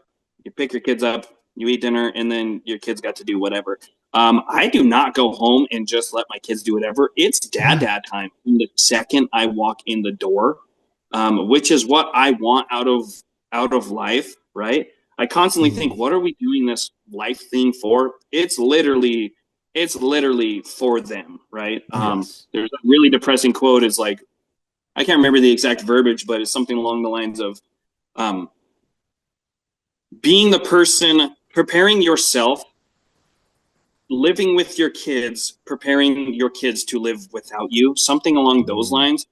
you pick your kids up, you eat dinner, and then your kids got to do whatever. I do not go home and just let my kids do whatever. It's Yeah. dad time from the second I walk in the door, which is what I want out of life, right? I constantly think, Mhm. what are we doing this life thing for? It's literally for them, right? Yes. There's a really depressing quote is like, I can't remember the exact verbiage, but it's something along the lines of um, being the person, preparing yourself, living with your kids, preparing your kids to live without you, something along those Mm. lines,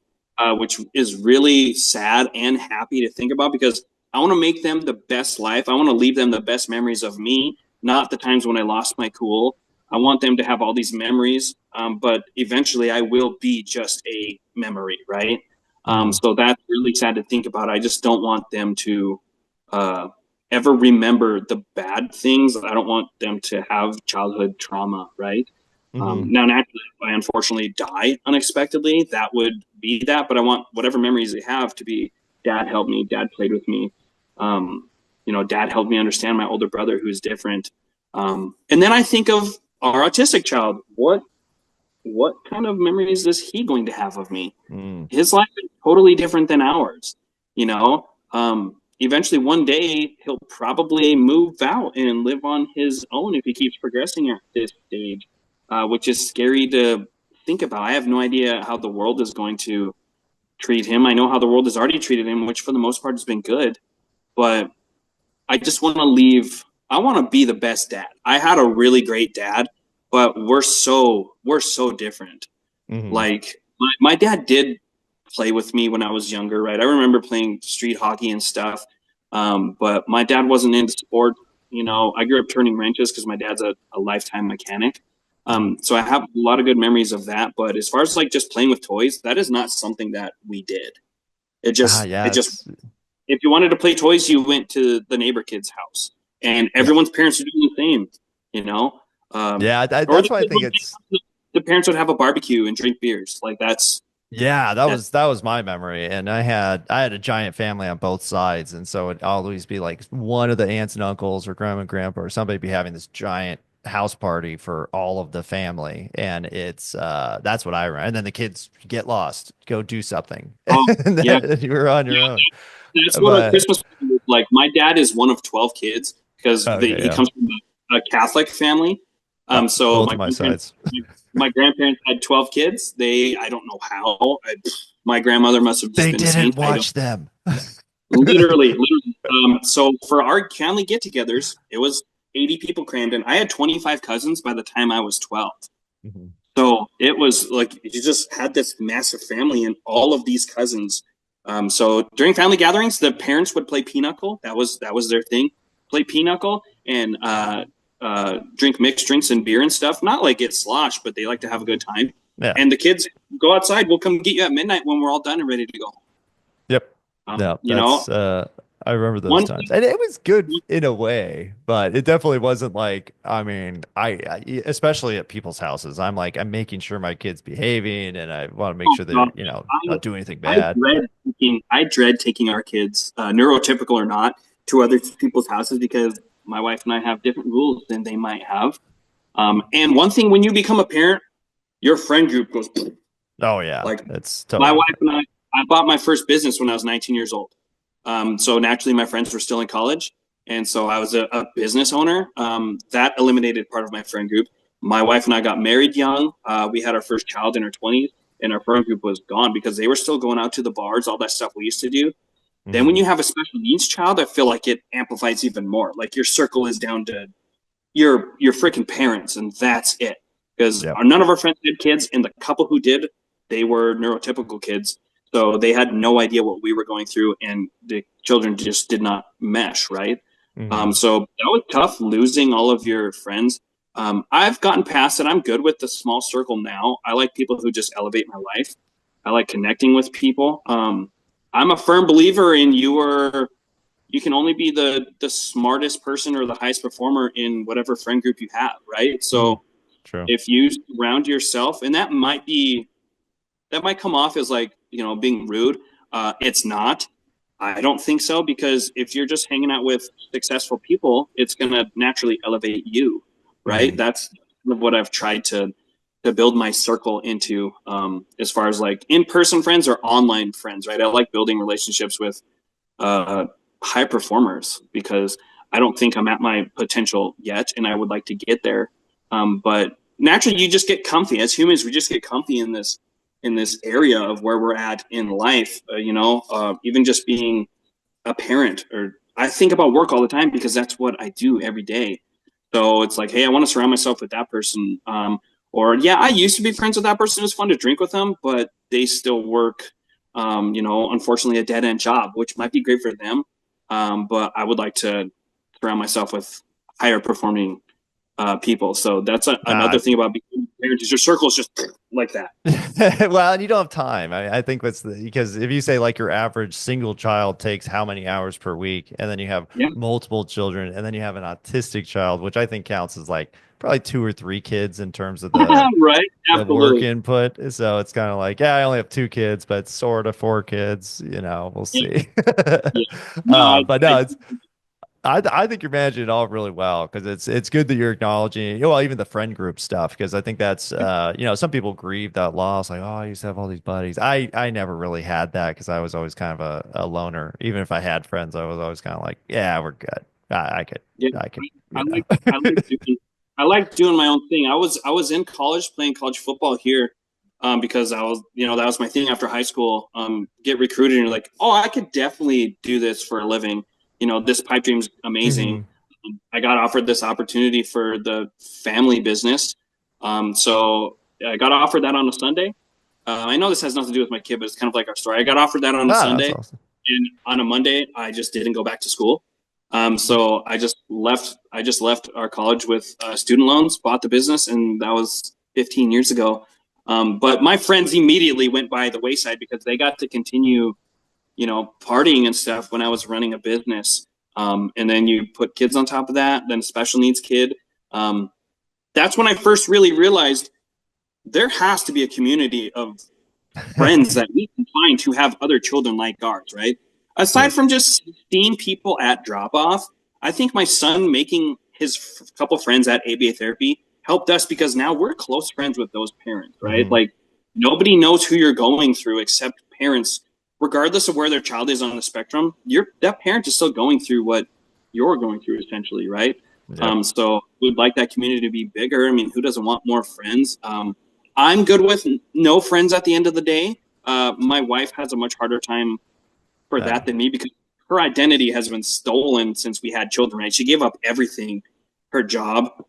which is really sad and happy to think about because I want to make them the best life. I want to leave them the best memories of me, not the times when I lost my cool. I want them to have all these memories, but eventually I will be just a memory, right? Mhm. So that's really sad to think about. I just don't want them to uh, ever remember the bad things. I don't want them to have childhood trauma, right? Mhm. Now, naturally, if I unfortunately die unexpectedly, that would be that. But I want whatever memories they have to be dad helped me, dad played with me. Dad helped me understand my older brother who's different. And then I think of our autistic child. What kind of memories is he going to have of me? Mm. His life is totally different than ours. Eventually one day he'll probably move out and live on his own if he keeps progressing at this stage, which is scary to think about. I have no idea how the world is going to treat him. I know how the world has already treated him, which for the most part has been good, but I just want to leave. I want to be the best dad. I had a really great dad, but we're so different. Mhm. Like my dad did play with me when I was younger, right? I remember playing street hockey and stuff. But my dad wasn't into sport. I grew up turning wrenches because my dad's a lifetime mechanic. Mhm. So I have a lot of good memories of that. But as far as like just playing with toys, that is not something that we did. It Ah, just, it yeah, just, if you wanted to play toys, you went to the neighbor kid's house, and yeah, everyone's parents are doing the same. You know, um, yeah. or That's why I think it's the parents would have a barbecue and drink beers. Like yeah. that. That was my memory, and I had a giant family on both sides, and so it'd always be like one of the aunts and uncles or grandma and grandpa or somebody be having this giant house party for all of the family, and it's that's what I remember. And then the kids get lost, go do something, Oh, and yeah. then you were on your own. That's what our But Christmas party was like. My dad is one of 12 kids because okay, he yeah, comes from a Catholic family. So both my of my grandparents, sides. my grandparents had 12 kids. I don't know how. My grandmother must have just They been a didn't saint. I don't watch them. literally. So for our family get-togethers, it was 80 people crammed in. I had 25 cousins by the time I was 12. Mhm. So it was like you just had this massive family and all of these cousins. So during family gatherings, the parents would play pinochle. That was their thing. Play pinochle and drink mixed drinks and beer and stuff. Not like get slosh, but they like to have a good time. Yeah. And the kids go outside. We'll come get you at midnight when we're all done and ready to go. Yep. No, You know, I remember those One times, and it was good in a way, but it definitely wasn't like. I mean, especially at people's houses, I'm making sure my kid's behaving, and I want to make oh sure they're, gosh, not doing anything I bad. I dread taking our kids, neurotypical or not, to other people's houses because my wife and I have different rules than they might have. And one thing, when you become a parent, your friend group goes Oh yeah, like it's my totally wife different. and I bought my first business when I was 19 years old. So naturally, my friends were still in college, and so I was a business owner. That eliminated part of my friend group. My wife and I got married young. We had our first child in our 20s, and our friend group was gone because they were still going out to the bars, all that stuff we used to do. Then when Hmm. you have a special needs child, I feel like it amplifies even more. Like your circle is down to your freaking parents, and that's it. Because Yep. none of our friends had kids, and the couple who did, they were neurotypical kids, so they had no idea what we were going through, and the children just did not mesh, right? Hmm. So that was tough losing all of your friends. I've gotten past it. I'm good with the small circle now. I like people who just elevate my life. I like connecting with people. I'm a firm believer in you can only be the smartest person or the highest performer in whatever friend group you have, right? Hmm. So True. if you surround yourself, and that might come off as like, being rude. It's not. I don't think so, because if you're just hanging out with successful people, it's going to naturally elevate you, right? Hmm. That's what I've tried to build my circle into, as far as like in-person friends or online friends, right? I like building relationships with uh, high performers because I don't think I'm at my potential yet, and I would like to get there. But naturally, you just get comfy. As humans, we just get comfy in this area of where we're at in life. Even just being a parent, or I think about work all the time because that's what I do every day. So it's like, hey, I want to surround myself with that person. Or yeah, I used to be friends with that person. It was fun to drink with them, but they still work, unfortunately, a dead end job, which might be great for them. But I would like to surround myself with higher performing people. So that's another Uh, thing about becoming a parent, is your circle is just like that. well, and you don't have time. I think because if you say like your average single child takes how many hours per week, and then you have Yeah, multiple children, and then you have an autistic child, which I think counts as like probably two or three kids in terms of right. the work Absolutely. input. So it's kind of like, yeah, I only have two kids, but sort of four kids, we'll Yeah. see. Yeah. No, But no, I think you're managing it all really well because it's good that you're acknowledging, well, even the friend group stuff, because I think that's some people grieve that loss, like, oh, I used to have all these buddies. I never really had that because I was always kind of a loner. Even if I had friends, I was always kind of like, yeah, we're good. I could yeah. I could I you like know. I like doing I like doing my own thing. I was in college playing college football here, because I was, that was my thing after high school. Get recruited, and you're like, oh, I could definitely do this for a living. This pipe dream's amazing. Hmm. I got offered this opportunity for the family business. So I got offered that on a Sunday. I know this has nothing to do with my kid, but it's kind of like our story. I got offered that on a Ah, that's Sunday, awesome. and on a Monday, I just didn't go back to school. So I just left. I just left our college with student loans, bought the business, and that was 15 years ago. But my friends immediately went by the wayside because they got to continue, partying and stuff when I was running a business. And then you put kids on top of that, then a special needs kid. Um, that's when I first really realized there has to be a community of friends that we can find who have other children like ours, right? Aside Yep. from just seeing people at drop off, I think my son making his couple friends at ABA therapy helped us because now we're close friends with those parents, right? Hmm. Like nobody knows who you're going through except parents, regardless of where their child is on the spectrum. That parent is still going through what you're going through, essentially, right? Yep. So we'd like that community to be bigger. I mean, who doesn't want more friends? I'm good with no friends at the end of the day. My wife has a much harder time for Uh, that than me because her identity has been stolen since we had children, right? She gave up everything, her job.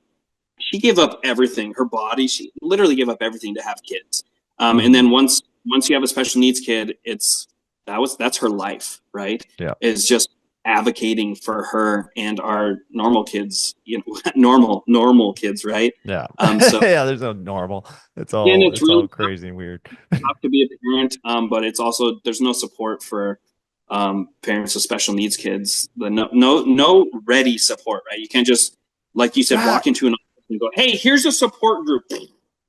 She gave up everything, her body. She literally gave up everything to have kids. And mhm. then once you have a special needs kid, that's her life, right? Yeah. Is just advocating for her and our normal kids, normal kids, right? Yeah. So Yeah, there's no normal. It's again, all it's it's all really crazy and weird. tough to be a parent, but it's also there's no support for parents of special needs kids. The no ready support, right? You can't just, like you said, walk into an office and go, "Hey, here's a support group."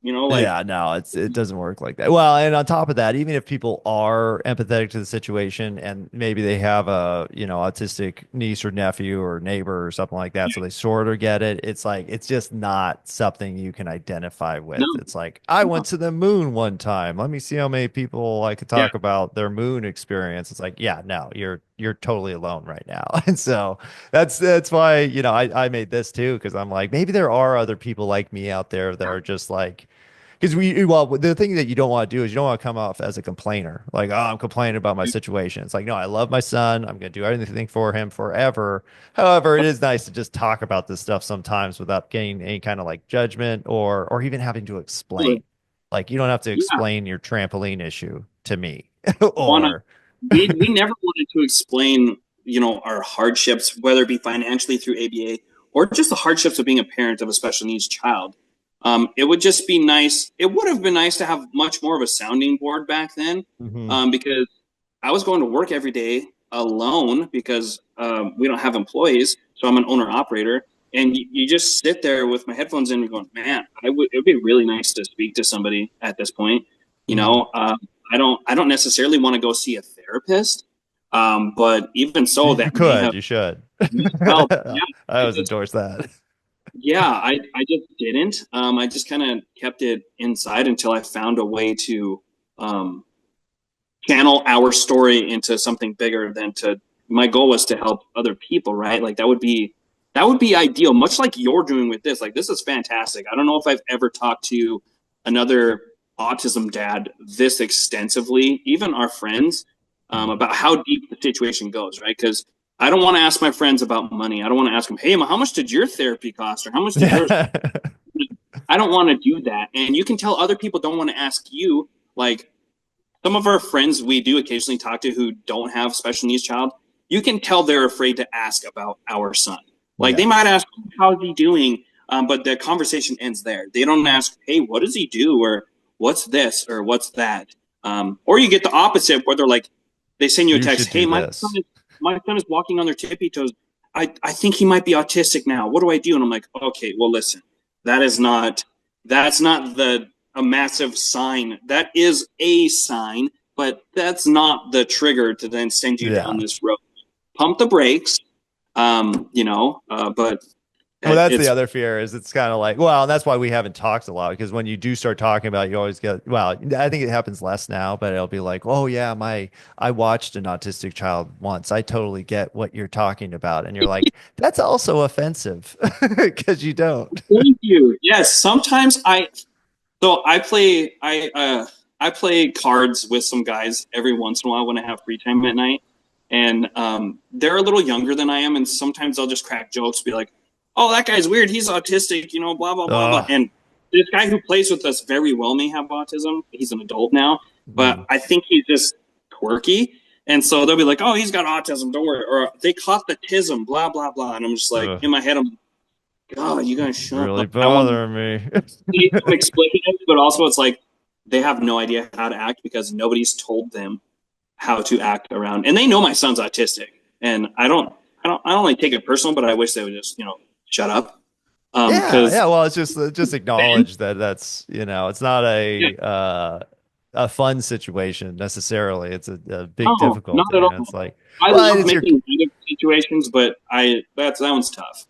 Like, Yeah, no, it doesn't work like that. Well, and on top of that, even if people are empathetic to the situation and maybe they have a, autistic niece or nephew or neighbor or something like that, so they sort of get it, it's like it's just not something you can identify no, with. It's like, I no. went to the moon one time. Let me see how many people I could Yeah, talk about their moon experience. It's like, yeah, no, you're totally alone right now. And so that's why, I made this too, because I'm like, maybe there are other people like me out there that are just like, because well, the thing that you don't want to do is you don't want to come off as a complainer, like, oh, I'm complaining about my situation. It's like, no, I love my son. I'm going to do everything for him forever. However, it is nice to just talk about this stuff sometimes without getting any kind of like judgment or even having to explain. Like, you don't have to yeah. explain your trampoline issue to me Wanna or we never wanted to explain, our hardships, whether it be financially through ABA or just the hardships of being a parent of a special needs child. It would just be nice. It would have been nice to have much more of a sounding board back then, Mhm. because I was going to work every day alone because we don't have employees, so I'm an owner operator. And you just sit there with my headphones in and going, man, it would be really nice to speak to somebody at this point. You Mhm. know, I don't necessarily want to go see a therapist, but even so, You that may have you should. helped. I Yeah, I always just endorse that. yeah, I just didn't. I just kind of kept it inside until I found a way to um, channel our story into something bigger than to. My goal was to help other people, right? Like that would be ideal, much like you're doing with this. Like, this is fantastic. I don't know if I've ever talked to another autism dad this extensively, even our friends, about how deep the situation goes, right? Because I don't want to ask my friends about money. I don't want to ask them, "Hey, how much did your therapy cost?" or "How much did yours?" Yeah. I don't want to do that. And you can tell other people don't want to ask you. Like, some of our friends we do occasionally talk to who don't have special needs child, you can tell they're afraid to ask about our son. Like, they Yeah. might ask, "How's he doing?" But the conversation ends there. They don't ask, "Hey, what does he do?" or "What's this?" or "What's that?" Or you get the opposite, where they're like, they send you a You text, should "Hey, do my son this. is my son is walking on their tippy toes. I think he might be autistic now. What do I do?" And I'm like, "Okay, well, listen, that is not that's not the a massive sign. That is a sign, but that's not the trigger to then send you down Yeah. this road. Pump the brakes, but Well, that's the it's other fear is it's kind of like, well, and that's why we haven't talked a lot because when you do start talking about it, you always get, well, I think it happens less now, but it'll be like, oh yeah, I watched an autistic child once. I totally get what you're talking about. And you're like, that's also offensive because you don't. thank you. Yes, sometimes I play cards with some guys every once in a while when I have free time at night, and they're a little younger than I am, and sometimes I'll just crack jokes, be like, "Oh, that guy's weird. He's autistic," blah blah blah blah. Oh, And this guy who plays with us very well may have autism. He's an adult now, but I think he's just quirky. And so they'll be like, "Oh, he's got autism. Don't worry." Or they caught the tism, blah blah blah. And I'm just like, in my head, I'm, God, you guys shut really up. I want bothering me. need some explaining, but also it's like they have no idea how to act because nobody's told them how to act around. And they know my son's autistic, and I don't like take it personal, but I wish they would just shut up. Yeah, Because yeah. Well, it's just then, acknowledge that that's it's not yeah, a fun situation necessarily. It's a big no, not difficulty, at and it's all. like, I well, love it's your. making light of situations, but that one's tough.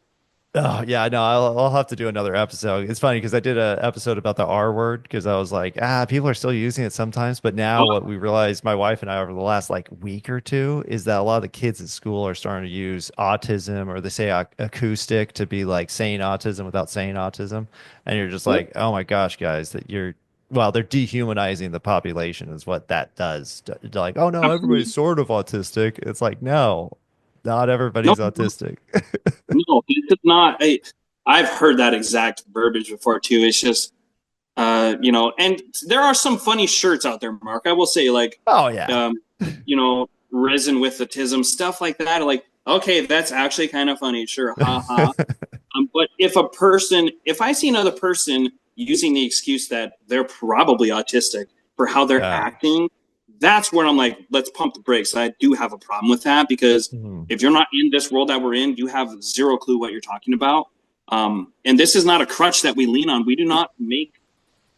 Oh yeah, no, I'll have to do another episode. It's funny because I did a episode about the R word because I was like, people are still using it sometimes, but now what we realized, my wife and I, over the last like week or two, is that a lot of the kids at school are starting to use autism or they say acoustic to be like saying autism without saying autism, and you're just Yep. like, oh my gosh, guys, that you're. Well, they're dehumanizing the population is what that does. They're like, oh no, everybody's Absolutely. sort of autistic. It's like, no, not No, everybody's autistic. no, this is not. I've heard that exact verbiage before too. It's just and there are some funny shirts out there, Mark. I will say, like, Oh yeah. um, risen with autism, stuff like that. Like, okay, that's actually kind of funny, sure, ha ha. But if I see another person using the excuse that they're probably autistic for how they're Yeah. acting, that's where I'm like, let's pump the brakes. I do have a problem with that because if you're not in this world that we're in, you have zero clue what you're talking about. And this is not a crutch that we lean on. We do not make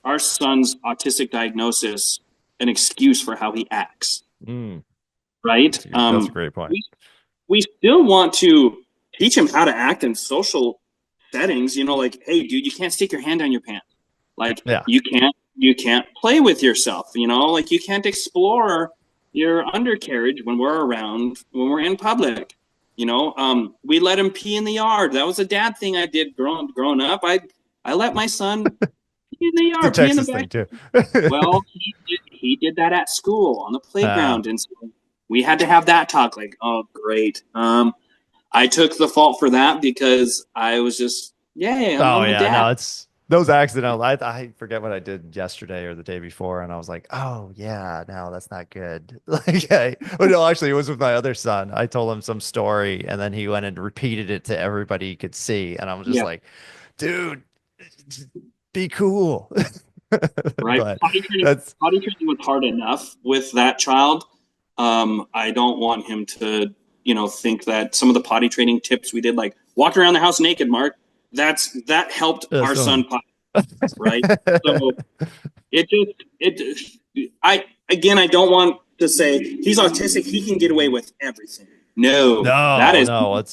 our son's autistic diagnosis an excuse for how he acts. Right? That's a great point. We still want to teach him how to act in social settings, you know, like, hey, dude, you can't stick your hand down your pants. Like, you can't play with yourself, you know, like you can't explore your undercarriage when we're in public. You know, we let him pee in the yard. That was a dad thing I did growing up. I let my son pee in the yard, it's a Texas thing too. Well, he did that at school on the playground, and so we had to have that talk. Like, oh, great. I took the fault for that because I was just, no, it's those accidental. I forget what I did yesterday or the day before, and I was like, oh yeah, no, that's not good. Like, but no, actually, it was with my other son. I told him some story, and then he went and repeated it to everybody he could see, and I was just like, dude, be cool. Right. Potty training was hard enough with that child. I don't want him to, you know, think that some of the potty training tips we did, like walk around the house naked, Mark, that helped our son potty, right? So I don't want to say he's autistic, he can get away with everything. No, that is our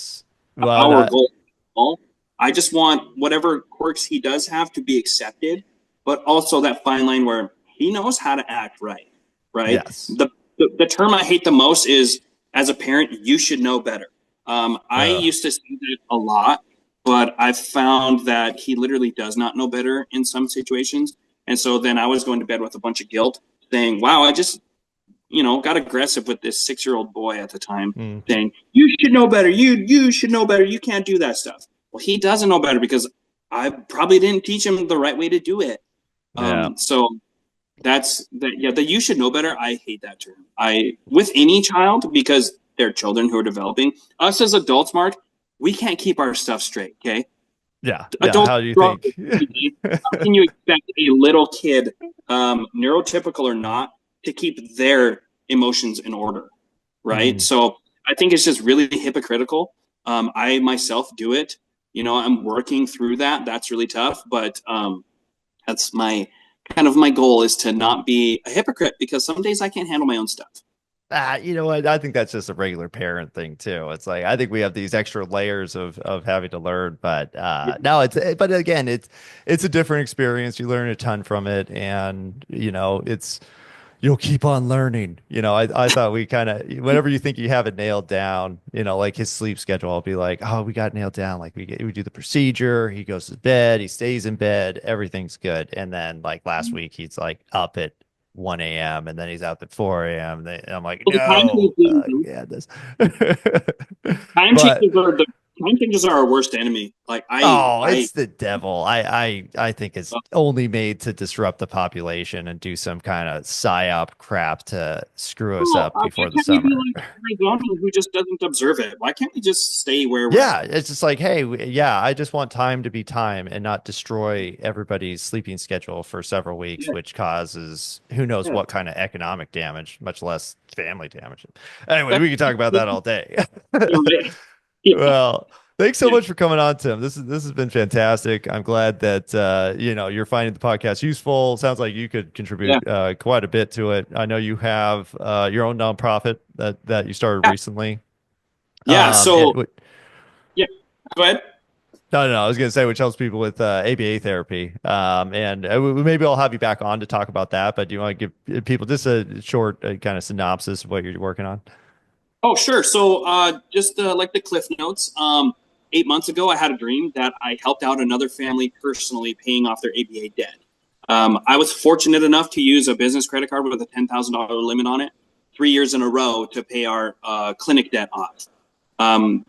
goal. I just want whatever quirks he does have to be accepted, but also that fine line where he knows how to act right. Yes. The term I hate the most is, as a parent, you should know better. I used to say that a lot, but I've found that he literally does not know better in some situations. And so then I was going to bed with a bunch of guilt saying, wow, I just, you know, got aggressive with this 6-year-old boy at the time saying, you should know better. You should know better. You can't do that stuff. Well, he doesn't know better because I probably didn't teach him the right way to do it. So that's the you should know better. I hate that term. With any child, because they're children who are developing. Us as adults, Mark, we can't keep our stuff straight. Okay. Yeah. Adults, how do you think? How can you expect a little kid, neurotypical or not, to keep their emotions in order? Right. So I think it's just really hypocritical. I myself do it. You know, I'm working through that. That's really tough. But that's my goal, is to not be a hypocrite, because some days I can't handle my own stuff. You know what? I think that's just a regular parent thing too. It's like, I think we have these extra layers of having to learn, but no, but again, it's a different experience. You learn a ton from it, and you know, you'll keep on learning. You know, I thought we kind of, whenever you think you have it nailed down, you know, like his sleep schedule, I'll be like, oh, we got it nailed down. Like we do the procedure, he goes to bed, he stays in bed, everything's good. And then like last week, he's like up at 1 a.m. and then he's out at 4 a.m. And I'm like, no, this. Time changes are our worst enemy. Like it's the devil. I think it's only made to disrupt the population and do some kind of psyop crap to screw us up before the summer. Who just doesn't observe it? Why can't we just stay where we're at? It's just like, hey, I just want time to be time and not destroy everybody's sleeping schedule for several weeks, which causes who knows what kind of economic damage, much less family damage. Anyway, we can talk about that all day. Well, thanks so much for coming on, Tim. This has been fantastic. I'm glad that you know, you're finding the podcast useful. Sounds like you could contribute quite a bit to it. I know you have your own nonprofit that you started recently. Yeah. Go ahead. No. I was going to say, which helps people with ABA therapy. And maybe I'll have you back on to talk about that. But do you want to give people just a short kind of synopsis of what you're working on? Oh, sure. So just like the Cliff Notes, 8 months ago, I had a dream that I helped out another family personally paying off their ABA debt. I was fortunate enough to use a business credit card with a $10,000 limit on it 3 years in a row to pay our clinic debt off,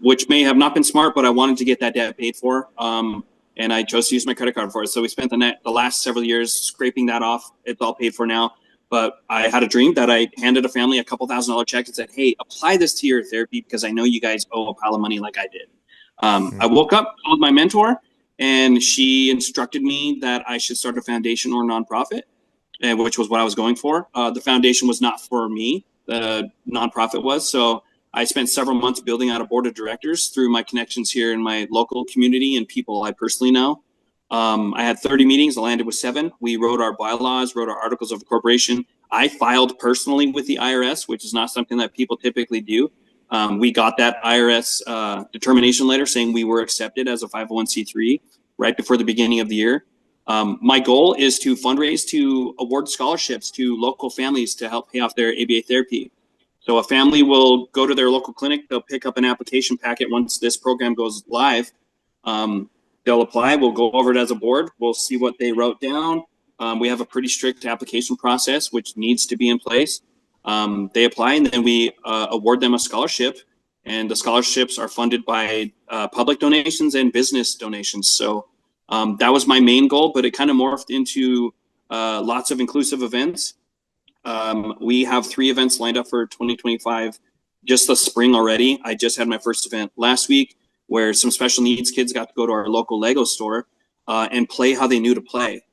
which may have not been smart, but I wanted to get that debt paid for. And I chose to use my credit card for it. So we spent the last several years scraping that off. It's all paid for now. But I had a dream that I handed a family a couple $1,000 check and said, hey, apply this to your therapy because I know you guys owe a pile of money like I did. I woke up, called my mentor, and she instructed me that I should start a foundation or nonprofit. which was what I was going for. The foundation was not for me. The nonprofit was. So I spent several months building out a board of directors through my connections here in my local community and people I personally know. I had 30 meetings. I landed with 7. We wrote our bylaws, wrote our articles of incorporation. I filed personally with the IRS, which is not something that people typically do. We got that IRS determination letter saying we were accepted as a 501c3 right before the beginning of the year. My goal is to fundraise to award scholarships to local families to help pay off their ABA therapy. So a family will go to their local clinic. They'll pick up an application packet once this program goes live. They'll apply. We'll go over it as a board. We'll see what they wrote down. We have a pretty strict application process, which needs to be in place. They apply, and then we award them a scholarship. And the scholarships are funded by public donations and business donations. So that was my main goal, but it kind of morphed into lots of inclusive events. We have 3 events lined up for 2025, just the spring already. I just had my first event last week where some special needs kids got to go to our local Lego store and play how they knew to play.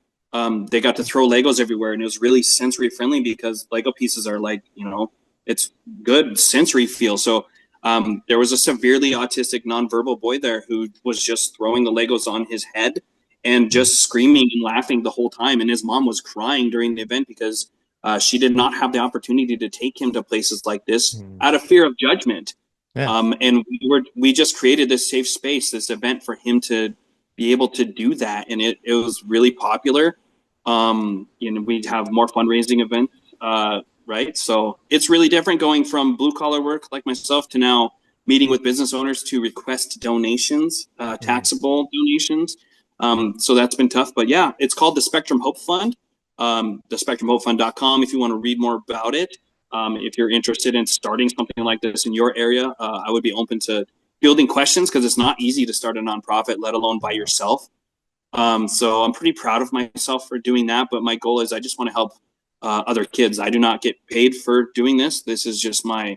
They got to throw Legos everywhere, and it was really sensory friendly because Lego pieces are like, it's good sensory feel. So there was a severely autistic nonverbal boy there who was just throwing the Legos on his head and just screaming and laughing the whole time. And his mom was crying during the event because she did not have the opportunity to take him to places like this out of fear of judgment. Yeah. And we just created this safe space, this event for him to be able to do that. And it was really popular. We'd have more fundraising events, right? So it's really different going from blue collar work like myself to now meeting with business owners to request donations, taxable donations. So that's been tough, but yeah, it's called the Spectrum Hope Fund, thespectrumhopefund.com if you want to read more about it. If you're interested in starting something like this in your area, I would be open to fielding questions because it's not easy to start a nonprofit, let alone by yourself. So I'm pretty proud of myself for doing that. But my goal is I just want to help other kids. I do not get paid for doing this. This is just my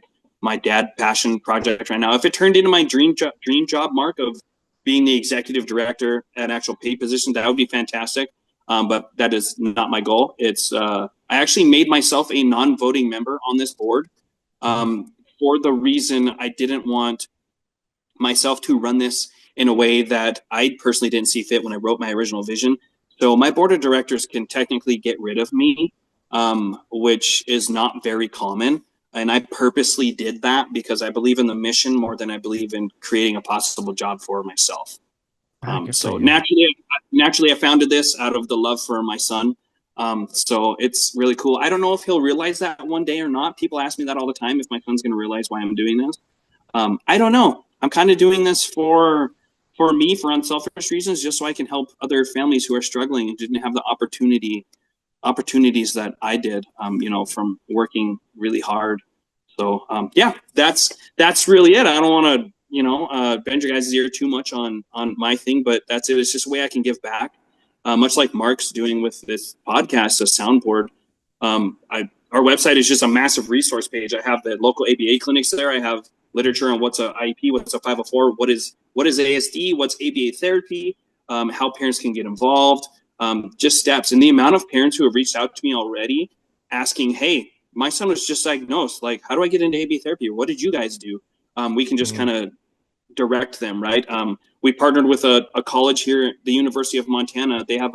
dad passion project right now. If it turned into my dream job, Mark, of being the executive director at an actual paid position, that would be fantastic. But that is not my goal. It's I actually made myself a non-voting member on this board for the reason I didn't want myself to run this in a way that I personally didn't see fit when I wrote my original vision. So my board of directors can technically get rid of me, which is not very common. And I purposely did that because I believe in the mission more than I believe in creating a possible job for myself. So naturally, I founded this out of the love for my son. So it's really cool. I don't know if he'll realize that one day or not. People ask me that all the time, if my son's going to realize why I'm doing this. I don't know. I'm kind of doing this for me, for unselfish reasons, just so I can help other families who are struggling and didn't have the opportunities that I did, from working really hard. So yeah, that's really it. I don't want to, bend your guys' ear too much on my thing, but that's it. It's just a way I can give back. Much like Mark's doing with this podcast, a soundboard. Our website is just a massive resource page. I have the local ABA clinics there. I have literature on what's a IEP, what's a 504, what is ASD, what's ABA therapy, how parents can get involved, just steps. And the amount of parents who have reached out to me already asking, hey, my son was just diagnosed. Like, how do I get into ABA therapy? What did you guys do? We can just kind of direct them, right? We partnered with a college here, the University of Montana. They have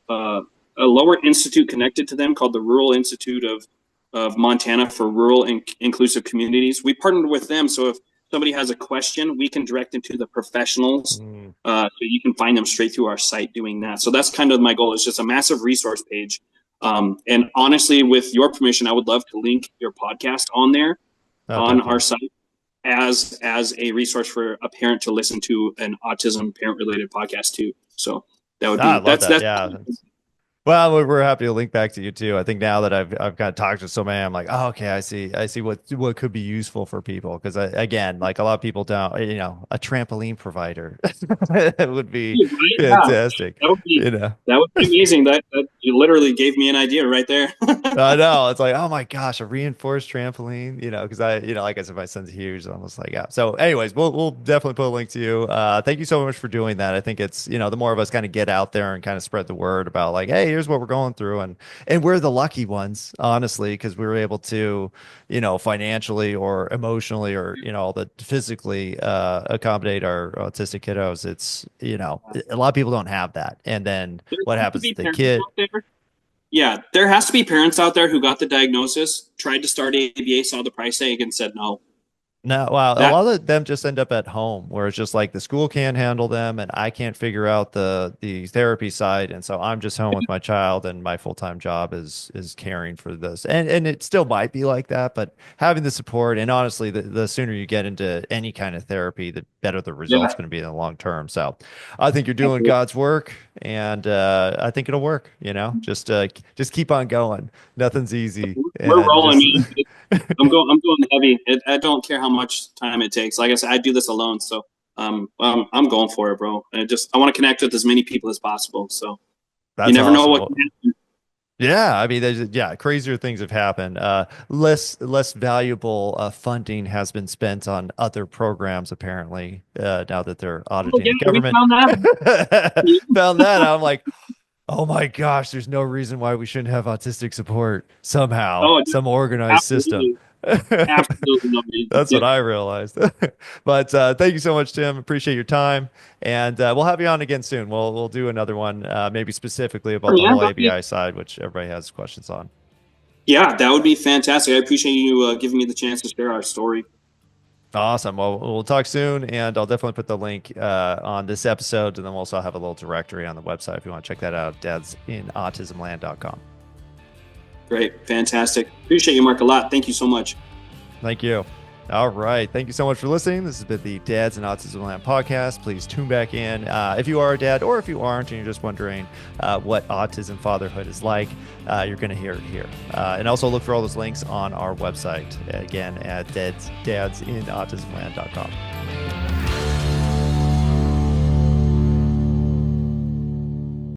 a lower institute connected to them called the Rural Institute of Montana for Rural and Inclusive Communities. We partnered with them, so if somebody has a question, we can direct them to the professionals. So you can find them straight through our site doing that. So that's kind of my goal. It's just a massive resource page. And honestly, with your permission, I would love to link your podcast on there on our site as a resource for a parent to listen to an autism parent related podcast too. So that would be that's yeah. Well, we're happy to link back to you too. I think now that I've kind of talked to so many, I'm like, oh, okay, I see what could be useful for people. Because again, like a lot of people don't, a trampoline provider would be fantastic. That would be amazing. That you literally gave me an idea right there. I know. It's like, oh my gosh, a reinforced trampoline, because like I said, my son's huge. I'm almost like, yeah. So anyways, we'll definitely put a link to you. Thank you so much for doing that. I think it's, the more of us kind of get out there and kind of spread the word about like, hey, here's what we're going through. And we're the lucky ones, honestly, because we were able to, financially or emotionally or, the physically accommodate our autistic kiddos. It's, a lot of people don't have that. And then what happens to the kid? Yeah, there has to be parents out there who got the diagnosis, tried to start ABA, saw the price tag, and said no. No, wow. A lot of them just end up at home where it's just like the school can't handle them and I can't figure out the therapy side. And so I'm just home with my child and my full-time job is caring for this. And it still might be like that, but having the support and honestly, the sooner you get into any kind of therapy, the better the result's going to be in the long term. So I think you're doing God's work and I think it'll work, just keep on going. Nothing's easy. We're rolling. I'm going heavy. I don't care how much time it takes. Like I said, I do this alone, so I'm going for it, bro. I want to connect with as many people as possible. So that's you never awesome. know what can happen. Yeah, I mean, crazier things have happened. Less valuable funding has been spent on other programs apparently. Now that they're auditing the government, found that. I'm like, oh my gosh, there's no reason why we shouldn't have autistic support somehow, some organized system. Absolutely. That's what I realized. But thank you so much, Tim. Appreciate your time. And we'll have you on again soon. We'll do another one, maybe specifically about the whole ABI side, which everybody has questions on. Yeah, that would be fantastic. I appreciate you giving me the chance to share our story. Awesome. Well, we'll talk soon, and I'll definitely put the link on this episode, and then we'll also have a little directory on the website if you want to check that out, dadsinautismland.com. Great. Fantastic. Appreciate you, Mark, a lot. Thank you so much. Thank you. All right. Thank you so much for listening. This has been the Dads in Autismland podcast. Please tune back in. If you are a dad or if you aren't and you're just wondering what autism fatherhood is like, you're going to hear it here. And also look for all those links on our website, again, at dadsinautismland.com.